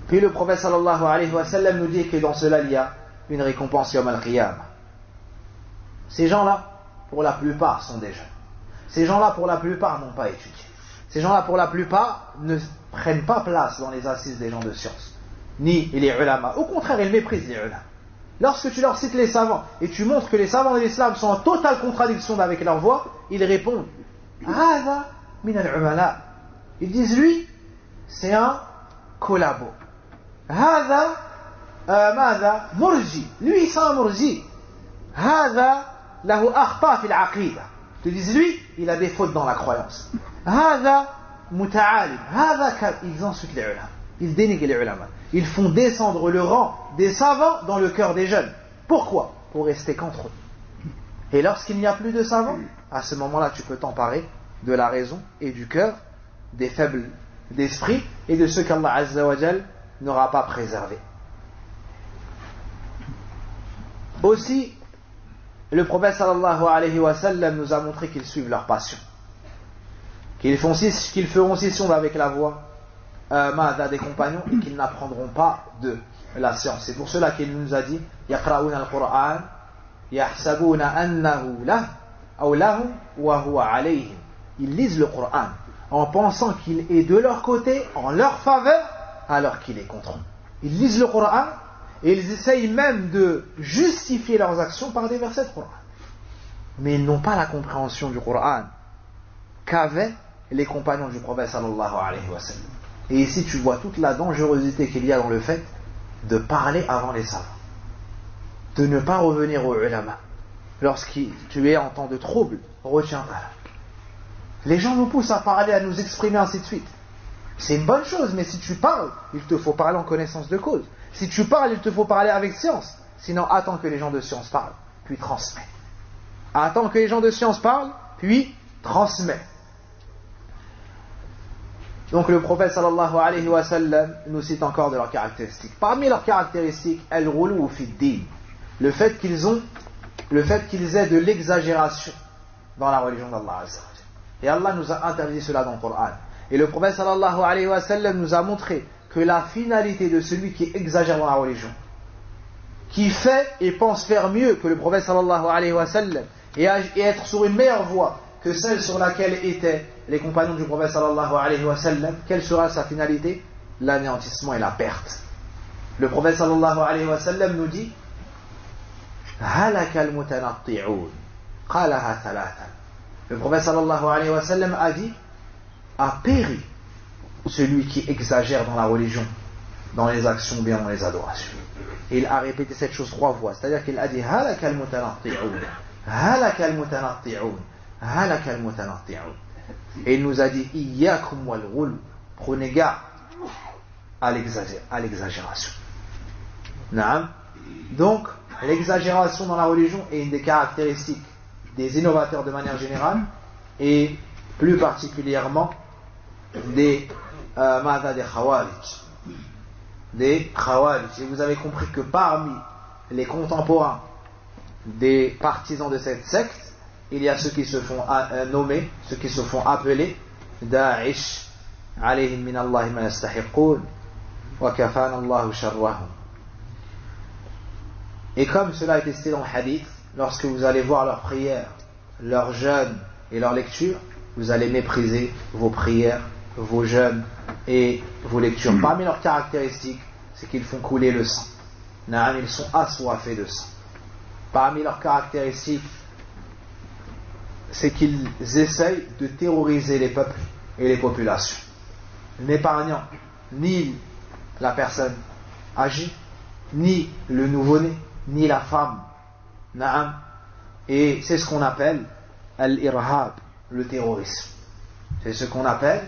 B: Puis le prophète sallallahu alayhi wa sallam nous dit que dans cela il y a une récompense yawm al-qiyamah. Ces gens-là, pour la plupart, sont des jeunes. Ces gens-là, pour la plupart, n'ont pas étudié. Ces gens-là, pour la plupart, ne prennent pas place dans les assises des gens de science, ni les ulama. Au contraire, ils méprisent les ulama. Lorsque tu leur cites les savants, et tu montres que les savants de l'islam sont en totale contradiction avec leur voix, ils répondent « Hada min al-umala » Ils disent « Lui, c'est un collabo. » Hada mada murji. Lui, c'est un murji. Hada lahu akhta fil aqida. Ils disent lui, il a des fautes dans la croyance. Hada muta'alim. Hada ils insultent les ulama. Ils dénigrent les ulama. Ils font descendre le rang des savants dans le cœur des jeunes. Pourquoi? Pour rester qu'entre eux. Et lorsqu'il n'y a plus de savants, à ce moment-là, tu peux t'emparer de la raison et du cœur, des faibles d'esprit et de ceux qu'Allah Azza wa Jal n'aura pas préservés. Aussi, le prophète sallallahu alayhi wa sallam nous a montré qu'ils suivent leur passion, qu'ils feront scission avec la voix des compagnons et qu'ils n'apprendront pas de la science. C'est pour cela qu'il nous a dit yaqra'una al-Qur'an yahsabuna annahu lahu aw lahum wa huwa alayhim. Ils lisent le Coran en pensant qu'il est de leur côté, en leur faveur, alors qu'il est contre eux. Ils lisent le Coran et ils essayent même de justifier leurs actions par des versets de Coran. Mais ils n'ont pas la compréhension du Coran qu'avaient les compagnons du prophète sallallahu alayhi wa sallam. Et ici tu vois toute la dangerosité qu'il y a dans le fait de parler avant les savants, de ne pas revenir aux ulama. Lorsque tu es en temps de trouble, retiens-toi. Les gens nous poussent à parler, à nous exprimer, ainsi de suite. C'est une bonne chose, mais si tu parles, il te faut parler en connaissance de cause. Si tu parles, il te faut parler avec science. Sinon, attends que les gens de science parlent, puis transmets. Attends que les gens de science parlent, puis transmets. Donc le prophète sallallahu alayhi wa sallam nous cite encore de leurs caractéristiques. Parmi leurs caractéristiques, al-ghulu fi din, le fait qu'ils aient de l'exagération dans la religion d'Allah Azza wa Jalla. Et Allah nous a interdit cela dans le Coran. Et le prophète sallallahu alayhi wa sallam nous a montré que la finalité de celui qui exagère dans la religion, qui fait et pense faire mieux que le prophète sallallahu alayhi wa sallam et être sur une meilleure voie que celle sur laquelle étaient les compagnons du prophète sallallahu alayhi wa sallam, quelle sera sa finalité? L'anéantissement et la perte. Le prophète sallallahu alayhi wa sallam nous dit halaka al-mutanatti'un qalaha thalathan. Le prophète sallallahu alayhi wa sallam a dit a péri celui qui exagère dans la religion, dans les actions ou bien dans les adorations. Et il a répété cette chose 3 fois, c'est-à-dire qu'il a dit halaka al-mutanatti'un, halaka al-mutanatti'un, halaka al-mutanatti'un. Et il nous a dit iyyakum wal ghul, prenez garde à l'exagération. Naam. Donc l'exagération dans la religion est une des caractéristiques des innovateurs de manière générale et plus particulièrement des Khawarij. Des Khawarij. Et vous avez compris que parmi les contemporains des partisans de cette secte, il y a ceux qui se font nommer, ceux qui se font appeler Da'ish, alayhim min Allah ma yastahiqun, wa kafana Allahu sharrahum. Et comme cela est testé dans le hadith, lorsque vous allez voir leurs prières, leurs jeûnes et leurs lectures, vous allez mépriser vos prières, vos jeûnes et vos lectures. Parmi leurs caractéristiques, c'est qu'ils font couler le sang. Ils sont assoiffés de sang. Parmi leurs caractéristiques, c'est qu'ils essayent de terroriser les peuples et les populations, n'épargnant ni la personne âgée, ni le nouveau-né, ni la femme. Naam. Et c'est ce qu'on appelle al-irhab, le terrorisme. C'est ce qu'on appelle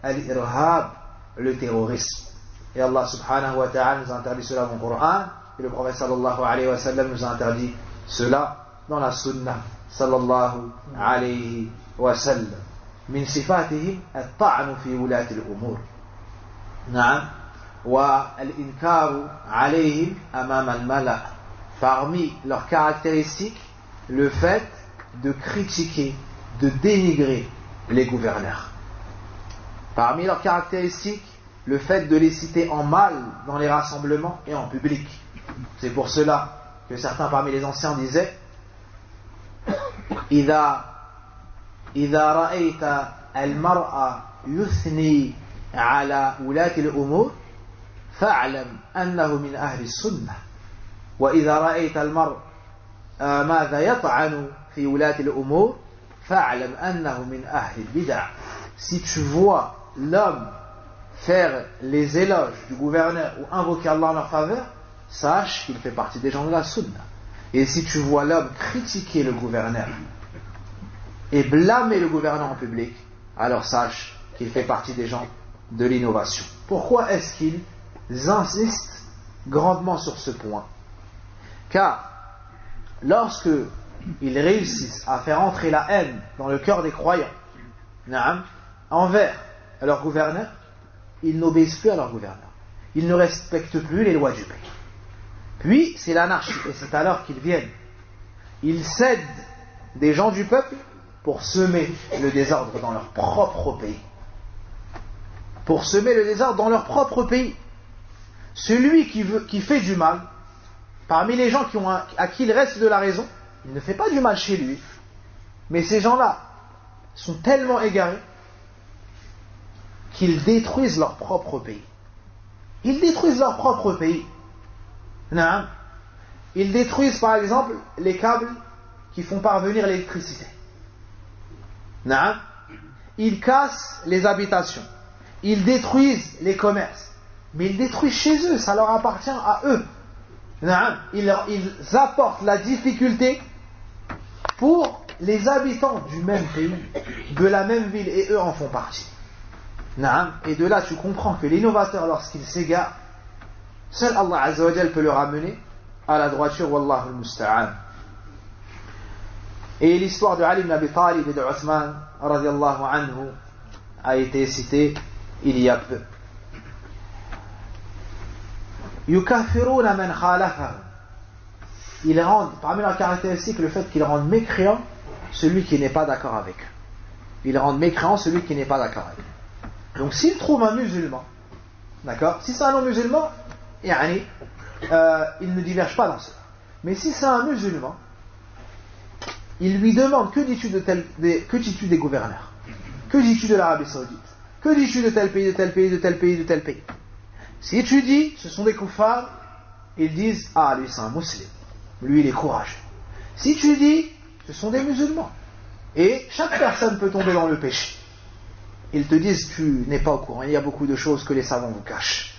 B: al-irhab, le terrorisme. Et Allah subhanahu wa ta'ala nous interdit cela dans le Coran. Et le prophète sallallahu alayhi wa sallam nous a interdit cela dans la sunna sallallahu alayhi wa sallam. من صفاتهم الطعن في ولاة الأمور. نعم. والإنكار عليهم أمام الملأ. Parmi leurs caractéristiques, le fait de critiquer, de dénigrer les gouverneurs. Parmi leurs caractéristiques, le fait de les citer en mal dans les rassemblements et en public. C'est pour cela que certains parmi les anciens disaient إذا رأيت المرأة يثني على ولاة الأمور فاعلم أنه من أهل السنة وإذا رأيت المرء ماذا يطعن في ولاة الأمور فاعلم أنه من أهل البدع. Si tu vois l'homme faire les éloges du gouverneur ou invoquer Allah en leur faveur, sache qu'il fait partie des gens de la sunna. Et si tu vois l'homme critiquer le gouverneur et blâmer le gouverneur en public, alors sache qu'il fait partie des gens de l'innovation. Pourquoi est-ce qu'ils insistent grandement sur ce point? Car lorsque ils réussissent à faire entrer la haine dans le cœur des croyants envers leur gouverneur, ils n'obéissent plus à leur gouverneur. Ils ne respectent plus les lois du pays. Puis c'est l'anarchie, et c'est alors qu'ils viennent. Ils cèdent des gens du peuple pour semer le désordre dans leur propre pays. Pour semer le désordre dans leur propre pays. Celui qui fait du mal, parmi les gens à qui il reste de la raison, il ne fait pas du mal chez lui. Mais ces gens-là sont tellement égarés qu'ils détruisent leur propre pays. Ils détruisent leur propre pays. Non. Ils détruisent par exemple les câbles qui font parvenir l'électricité. Non. Ils cassent les habitations. Ils détruisent les commerces. Mais ils détruisent chez eux, ça leur appartient à eux. Non. Ils apportent la difficulté pour les habitants du même pays, de la même ville, et eux en font partie. Non. Et de là tu comprends que l'innovateur, lorsqu'il s'égare, seul Allah Azza wa Jal peut le ramener à la droiture. Wallahu al-musta'an. Et l'histoire de Ali ibn Abi Talib et de Uthman radiyallahu anhu a été citée il y a peu. Yukaffiruna man khalafa. Ils rendent, parmi leurs caractéristiques, le fait qu'ils rendent mécréant celui qui n'est pas d'accord avec eux. Ils rendent mécréant celui qui n'est pas d'accord avec eux. Donc s'ils trouvent un musulman, d'accord, si c'est un non-musulman, il ne diverge pas dans cela. Mais si c'est un musulman, il lui demande que dis-tu des gouverneurs, que dis-tu de l'Arabie Saoudite, que dis-tu de tel pays, de tel pays, de tel pays, de tel pays. Si tu dis ce sont des kuffars, ils disent ah lui c'est un musulman, lui il est courageux. Si tu dis ce sont des musulmans, et chaque personne peut tomber dans le péché, ils te disent tu n'es pas au courant, il y a beaucoup de choses que les savants vous cachent.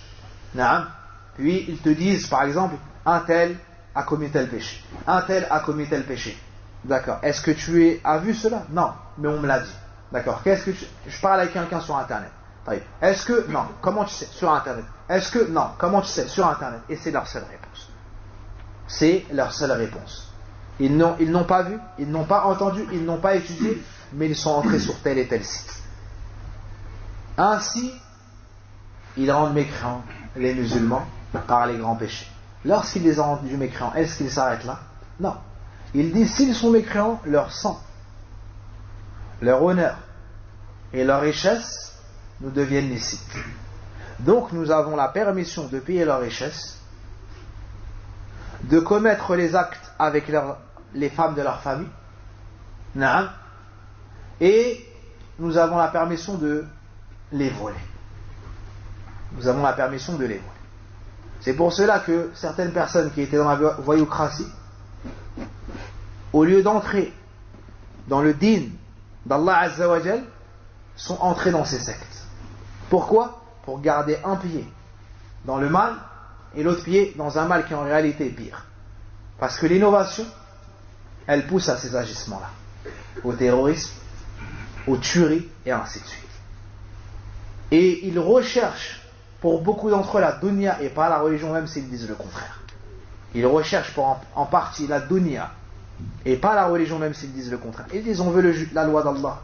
B: Puis ils te disent par exemple un tel a commis tel péché, un tel a commis tel péché. D'accord. Est-ce que tu as vu cela? Non, mais on me l'a dit. D'accord. Je parle avec quelqu'un sur internet. Est-ce que non? Comment tu sais? Sur internet. Est-ce que non? Comment tu sais? Sur internet. Et c'est leur seule réponse. C'est leur seule réponse. Ils n'ont pas vu, ils n'ont pas entendu, ils n'ont pas étudié, mais ils sont entrés sur tel et tel site. Ainsi, ils rendent mécréants les musulmans par les grands péchés. Lorsqu'ils les ont rendus mécréants, est-ce qu'ils s'arrêtent là? Non. Ils disent s'ils sont mécréants, leur sang, leur honneur et leur richesse nous deviennent licites. Donc nous avons la permission de payer leur richesse, de commettre les actes avec les femmes de leur famille, et nous avons la permission de les voler. Nous avons la permission de les voler. C'est pour cela que certaines personnes qui étaient dans la voyoucratie, au lieu d'entrer dans le din d'Allah Azza wa Jal, sont entrés dans ces sectes. Pourquoi? Pour garder un pied dans le mal et l'autre pied dans un mal qui en réalité est pire. Parce que l'innovation, elle pousse à ces agissements-là, au terrorisme, aux tueries et ainsi de suite. Et ils recherchent pour beaucoup d'entre eux la dunya et pas la religion, même s'ils disent le contraire. Ils recherchent en partie la dunya et pas la religion, même s'ils disent le contraire. Ils disent on veut la loi d'Allah.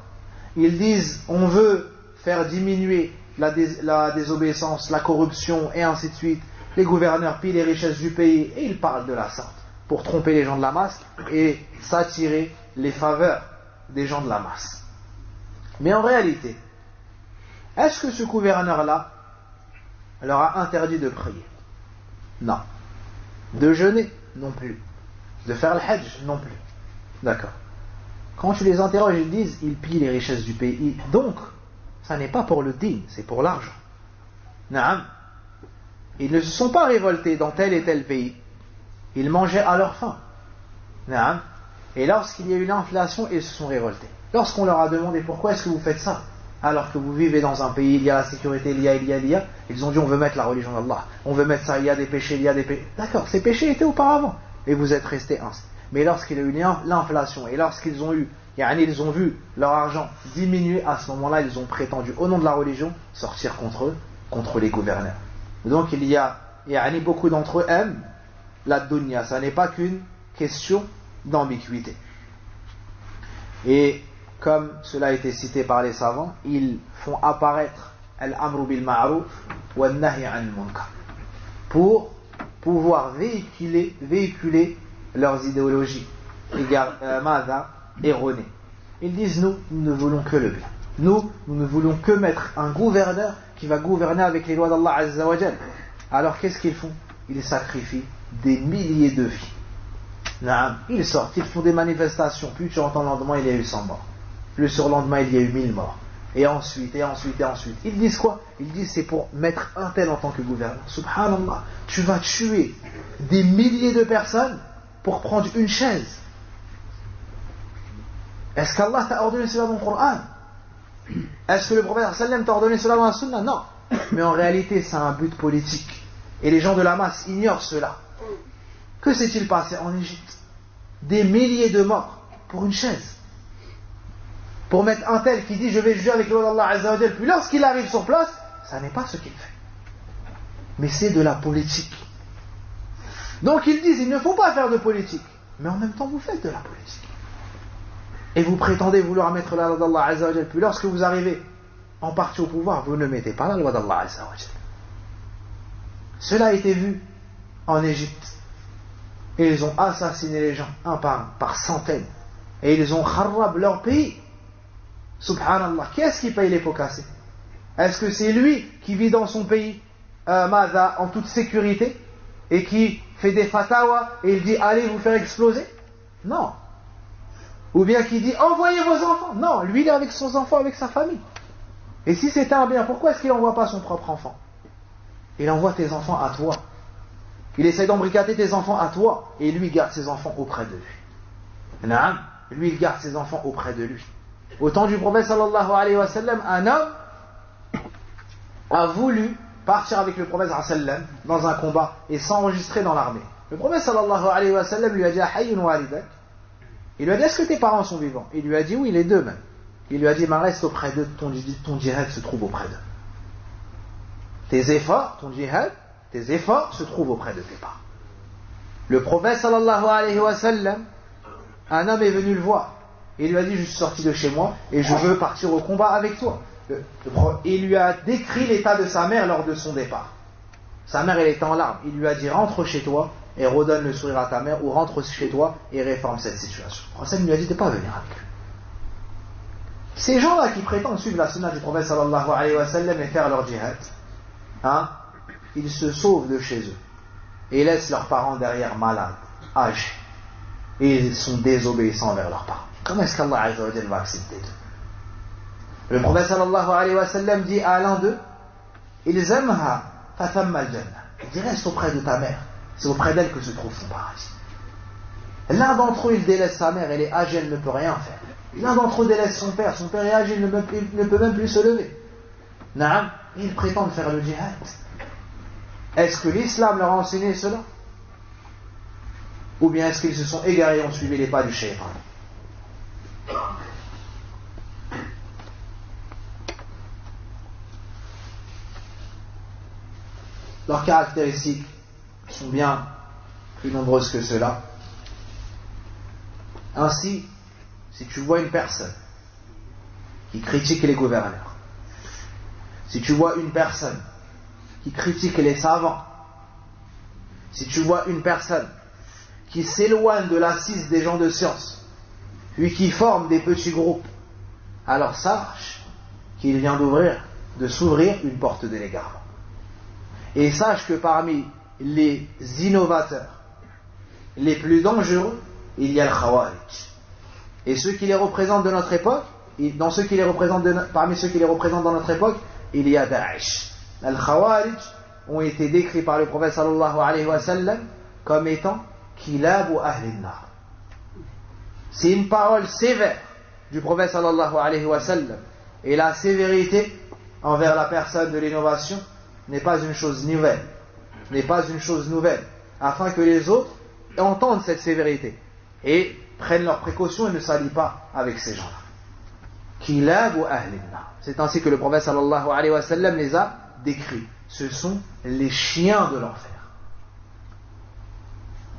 B: Ils disent on veut faire diminuer la désobéissance, la corruption et ainsi de suite. Les gouverneurs pillent les richesses du pays et ils parlent de la sorte pour tromper les gens de la masse et s'attirer les faveurs des gens de la masse. Mais en réalité, est-ce que ce gouverneur-là leur a interdit de prier? Non. De jeûner? Non plus. De faire le hajj? Non plus. D'accord. Quand tu les interroges, ils disent ils pillent les richesses du pays. Donc, ça n'est pas pour le din, c'est pour l'argent. Naam. Ils ne se sont pas révoltés dans tel et tel pays. Ils mangeaient à leur faim. Naam. Et lorsqu'il y a eu l'inflation, ils se sont révoltés. Lorsqu'on leur a demandé pourquoi est-ce que vous faites ça, alors que vous vivez dans un pays, il y a la sécurité, il y a, ils ont dit on veut mettre la religion d'Allah, on veut mettre ça, il y a des péchés, il y a des péchés. D'accord, ces péchés étaient auparavant, et vous êtes restés ainsi. Mais lorsqu'il y a eu l'inflation, et lorsqu'ils ont eu, ils ont vu leur argent diminuer, à ce moment-là, ils ont prétendu, au nom de la religion, sortir contre eux, contre les gouverneurs. Donc il y a beaucoup d'entre eux aiment la dunya, ça n'est pas qu'une question d'ambiguïté. Et comme cela a été cité par les savants, ils font apparaître al-amru bil ma'ruf wa al-nahy 'anil munkar pour pouvoir véhiculer leurs idéologies erronées. Ils disent nous ne voulons que le bien. Nous ne voulons que mettre un gouverneur qui va gouverner avec les lois d'Allah Azza wa Jal. Alors qu'est-ce qu'ils font? Ils sacrifient des milliers de vies. Ils sortent, ils font des manifestations. Puis tu entends le lendemain, il y a eu 100 morts. Le surlendemain, il y a eu 1000 morts. Et ensuite. Ils disent quoi? Ils disent c'est pour mettre un tel en tant que gouverneur. Subhanallah, tu vas tuer des milliers de personnes pour prendre une chaise. Est-ce qu'Allah t'a ordonné cela dans le Coran? Est-ce que le prophète sallam t'a ordonné cela dans la sunna? Non. Mais en réalité, c'est un but politique. Et les gens de la masse ignorent cela. Que s'est-il passé en Égypte? Des milliers de morts pour une chaise. Pour mettre un tel qui dit je vais juger avec le nom d'Allah Azza wa Jal. Puis lorsqu'il arrive sur place, ça n'est pas ce qu'il fait. Mais c'est de la politique. Donc ils disent il ne faut pas faire de politique. Mais en même temps vous faites de la politique. Et vous prétendez vouloir mettre la loi d'Allah Azza wa Jal. Puis lorsque vous arrivez en partie au pouvoir, vous ne mettez pas la loi d'Allah Azza wa Jal. Cela a été vu en Égypte. Et ils ont assassiné les gens, un par centaines. Et ils ont kharrab leur pays. Subhanallah. Qui est-ce qui paye les pots cassés? Est-ce que c'est lui qui vit dans son pays en toute sécurité et qui fait des fatawas et il dit allez vous faire exploser? Non. Ou bien qui dit envoyez vos enfants? Non, lui il est avec ses enfants, avec sa famille. Et si c'était un bien, pourquoi est-ce qu'il n'envoie pas son propre enfant? Il envoie tes enfants à toi. Il essaie d'embricader tes enfants à toi et lui garde ses enfants auprès de lui. Naam, lui il garde ses enfants auprès de lui. Au temps du prophète sallallahu alayhi wa sallam, un homme a voulu partir avec le prophète sallallahu alayhi wa sallam dans un combat et s'enregistrer dans l'armée. Le prophète sallallahu alayhi wa sallam lui a dit Hayyun walidak. Il lui a dit est-ce que tes parents sont vivants? Il lui a dit oui, les deux même. Il lui a dit reste auprès d'eux, ton djihad se trouve auprès d'eux. Tes efforts, ton djihad, tes efforts se trouvent auprès de tes parents. Le prophète sallallahu alayhi wa sallam, un homme est venu le voir. Il lui a dit je suis sorti de chez moi et je veux partir au combat avec toi. Il lui a décrit l'état de sa mère lors de son départ. Sa mère elle était en larmes. Il lui a dit rentre chez toi et redonne le sourire à ta mère, ou rentre chez toi et réforme cette situation. Le prophète lui a dit de ne pas venir avec lui. Ces gens-là qui prétendent suivre la sunna du prophète sallallahu alayhi wa sallam et faire leur djihad, ils se sauvent de chez eux et laissent leurs parents derrière malades, âgés, et ils sont désobéissants envers leurs parents. Comment est-ce qu'Allah Azza wa Jal va accepter d'eux? Le prophète sallallahu alayhi wa sallam dit à l'un d'eux Ilzamha fathamma al-jannah. Il dit reste auprès de ta mère, c'est auprès d'elle que se trouve ton paradis. L'un d'entre eux il délaisse sa mère, elle est âgée, elle ne peut rien faire. L'un d'entre eux délaisse son père est âgé, il ne peut même plus se lever. Naam, ils prétendent faire le djihad. Est-ce que l'islam leur a enseigné cela? Ou bien est-ce qu'ils se sont égarés et ont suivi les pas du shaytan? Leurs caractéristiques sont bien plus nombreuses que cela. Ainsi, si tu vois une personne qui critique les gouverneurs, si tu vois une personne qui critique les savants, si tu vois une personne qui s'éloigne de l'assise des gens de science, puis qui forme des petits groupes, alors sache qu'il vient de s'ouvrir une porte de l'égarement. Et sache que parmi les innovateurs les plus dangereux, il y a le Khawarij. Et ceux qui les représentent de notre époque, parmi ceux qui les représentent dans notre époque, il y a Daesh. Les Khawarij ont été décrits par le prophète sallallahu alayhi wa sallam comme étant Kilab ou Ahlin Nar. C'est une parole sévère du prophète sallallahu alayhi wa sallam. Et la sévérité envers la personne de l'innovation n'est pas une chose nouvelle. Afin que les autres entendent cette sévérité et prennent leurs précautions et ne s'allient pas avec ces gens-là. Kilab ou Ahlin Nar. C'est ainsi que le prophète sallallahu alayhi wa sallam les a décrits. Ce sont les chiens de l'enfer.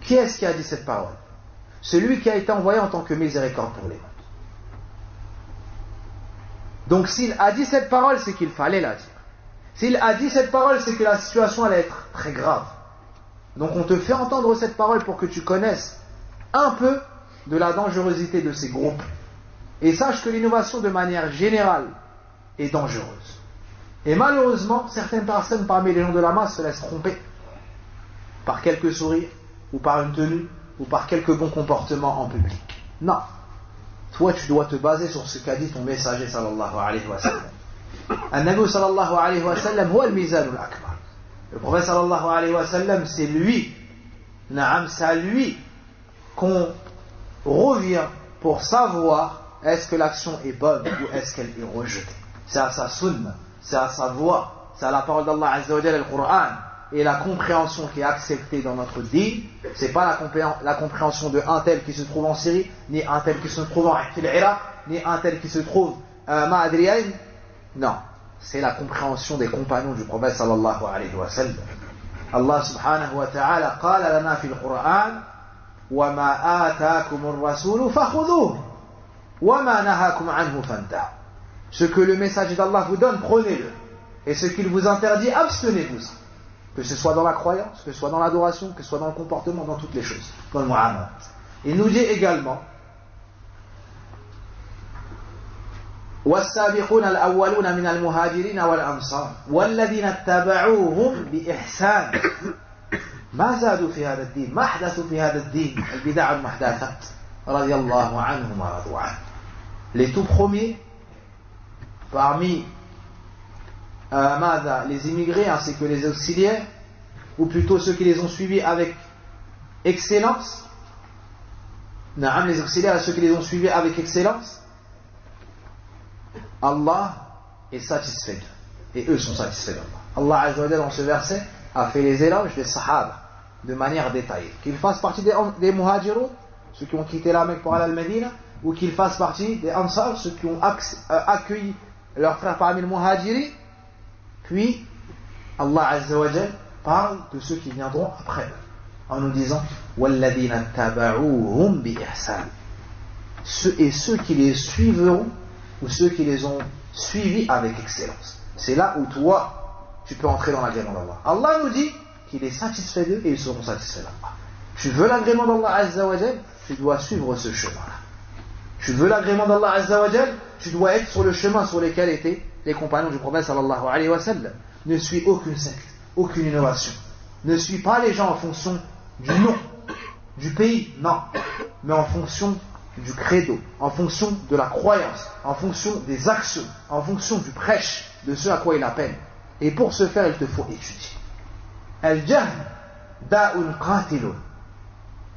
B: Qui est-ce qui a dit cette parole? Celui qui a été envoyé en tant que miséricorde pour les mondes. Donc s'il a dit cette parole, c'est qu'il fallait la dire. S'il a dit cette parole, c'est que la situation allait être très grave. Donc on te fait entendre cette parole pour que tu connaisses un peu de la dangerosité de ces groupes. Et sache que l'innovation de manière générale est dangereuse. Et malheureusement, certaines personnes parmi les gens de la masse se laissent tromper par quelques sourires, ou par une tenue, ou par quelques bons comportements en public. Non. Toi, tu dois te baser sur ce qu'a dit ton messager sallallahu alayhi wa sallam. An-Nabi sallallahu alayhi wa sallam huwa al-mizan al-akbar. Le prophète sallallahu alayhi wa sallam, c'est lui, c'est à lui qu'on revient pour savoir est-ce que l'action est bonne ou est-ce qu'elle est rejetée. C'est à sa sunna, c'est à sa voix, c'est à la parole d'Allah Azza wa Jalla, le Coran, et la compréhension qui est acceptée dans notre dîn. C'est pas la compréhension de un tel qui se trouve en Syrie, ni un tel qui se trouve en Iraq, ni un tel qui se trouve Ma'adriyain. Non, c'est la compréhension des compagnons du prophète sallallahu alayhi wa sallam. Allah subhanahu wa ta'ala qala lana fil Qur'an wa ma ataakum ar-rasul fakhudhuhu wa ma nahakum anhu fantahu. Ce que le messager d'Allah vous donne, prenez-le, et ce qu'il vous interdit, abstenez-vous. Que ce soit dans la croyance, que ce soit dans l'adoration, que ce soit dans le comportement, dans toutes les choses, dans le mu'amalat. Il nous dit également والسابقون الأولون من المهاجرين والأنصار والذين اتبعوهم بإحسان ما زادوا في هذا الدين ما أحدثوا في هذا الدين البدع المحدثات رضي الله عنهم ورضوا عنه. Les tout premiers parmi les immigrés ainsi que les auxiliaires, ou plutôt ceux qui les ont suivis avec excellence, les auxiliaires et ceux qui les ont suivis avec excellence, Allah est satisfait d'eux, et eux sont satisfaits d'Allah. Allah Azza wa Jalla, dans ce verset, a fait les éloges des Sahaba de manière détaillée. Qu'ils fassent partie des Muhajirun, ceux qui ont quitté la Mecque pour aller à Médine, ou qu'ils fassent partie des Ansar, ceux qui ont accueilli leurs frères parmi les Muhajiri. Puis Allah Azza wa Jalla parle de ceux qui viendront après eux, en nous disant وَالَّذِينَ اتَّبَعُوهُمْ بِإِحْسَانٍ. Ceux qui les suivront, ou ceux qui les ont suivis avec excellence. C'est là où toi, tu peux entrer dans l'agrément d'Allah. Allah nous dit qu'il est satisfait d'eux et ils seront satisfaits d'Allah. Tu veux l'agrément d'Allah Azza wa Jal, tu dois suivre ce chemin-là. Tu veux l'agrément d'Allah Azza wa Jal, tu dois être sur le chemin sur lequel étaient les compagnons du prophète sallallahu alayhi wa sallam. Ne suis aucune secte, aucune innovation. Ne suis pas les gens en fonction du nom, du pays, non, mais en fonction du credo, en fonction de la croyance, en fonction des actions, en fonction du prêche, de ce à quoi il appelle. Et pour ce faire, il te faut étudier. Al-jahl da'un qatilun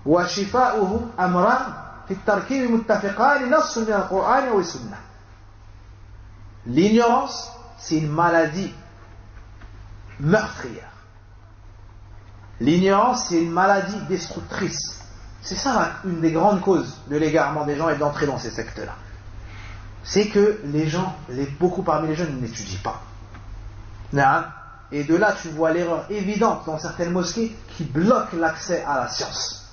B: wa shifa'uhu amran fi at-tarkib muttafiqan nass min al-Qur'an wa sunnah. L'ignorance, c'est une maladie meurtrière. L'ignorance, c'est une maladie destructrice. C'est ça une des grandes causes de l'égarement des gens et d'entrer dans ces sectes-là. C'est que les gens, beaucoup parmi les jeunes n'étudient pas. Et de là, tu vois l'erreur évidente dans certaines mosquées qui bloquent l'accès à la science,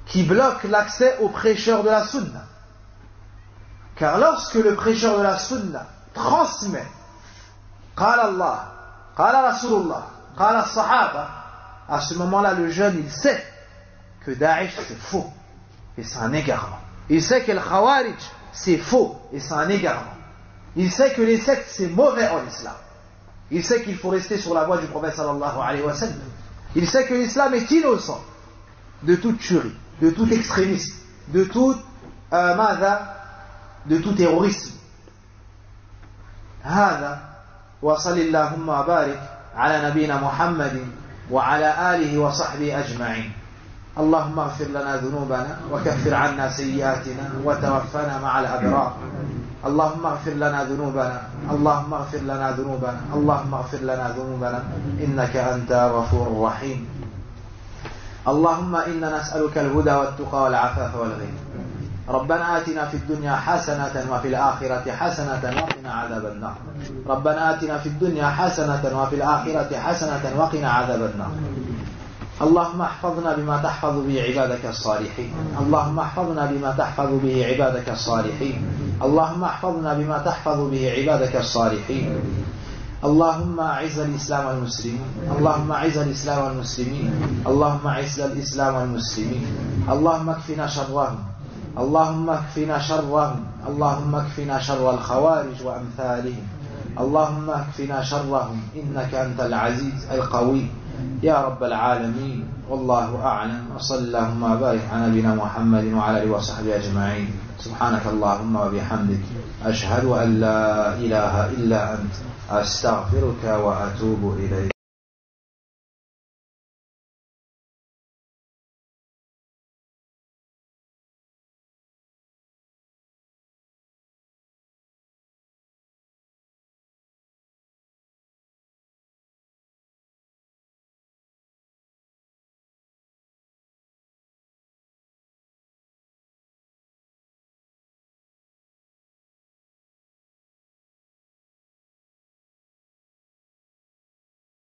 B: qui bloquent l'accès aux prêcheurs de la sunna. Car lorsque le prêcheur de la sunna transmet Qala Allah, Qala Rasulullah, Qala Sahaba, à ce moment-là, le jeune, il sait que Daesh, c'est faux, et c'est un égarement. Il sait que le Khawarij, c'est faux, et c'est un égarement. Il sait que les sectes, c'est mauvais en islam. Il sait qu'il faut rester sur la voie du prophète sallallahu alayhi wa sallam. Il sait que l'islam est innocent de toute tuerie, de tout extrémisme, de tout terrorisme. هذا وصل اللهم وبارك على نبينا محمد وعلى آله وصحبه أجمعين. اللهم اغفر لنا ذنوبنا وكفر عنا سيئاتنا وتوفنا مع الأبرار. اللهم اغفر لنا ذنوبنا، اللهم اغفر لنا ذنوبنا، اللهم اغفر لنا ذنوبنا إنك أنت غفور رحيم. اللهم إنا نسألك الهدى والتقى والعفاف والغنى. ربنا آتنا في الدنيا حسنة وفي الآخرة حسنة وقنا عذاب النار. ربنا آتنا في الدنيا حسنة وفي الآخرة حسنة وقنا عذاب النار. اللهم احفظنا بما تحفظ به عبادك الصالحين. اللهم احفظنا بما تحفظ به عبادك الصالحين. اللهم احفظنا بما تحفظ به عبادك الصالحين. اللهم اعز الإسلام والمسلمين. اللهم اعز الإسلام والمسلمين. اللهم اعز الإسلام والمسلمين. اللهم اكفنا شرهم. اللهم اكفنا شرهم. اللهم اكفنا شر الخوارج وأمثالهم. اللهم اكفنا شرهم إنك أنت العزيز القوي يا رب العالمين. والله أعلم. وصلى اللهم وبارك على نبينا محمد وعلى آله وصحبه أجمعين. سبحانك اللهم وبحمدك أشهد أن لا إله إلا أنت أستغفرك وأتوب إليك.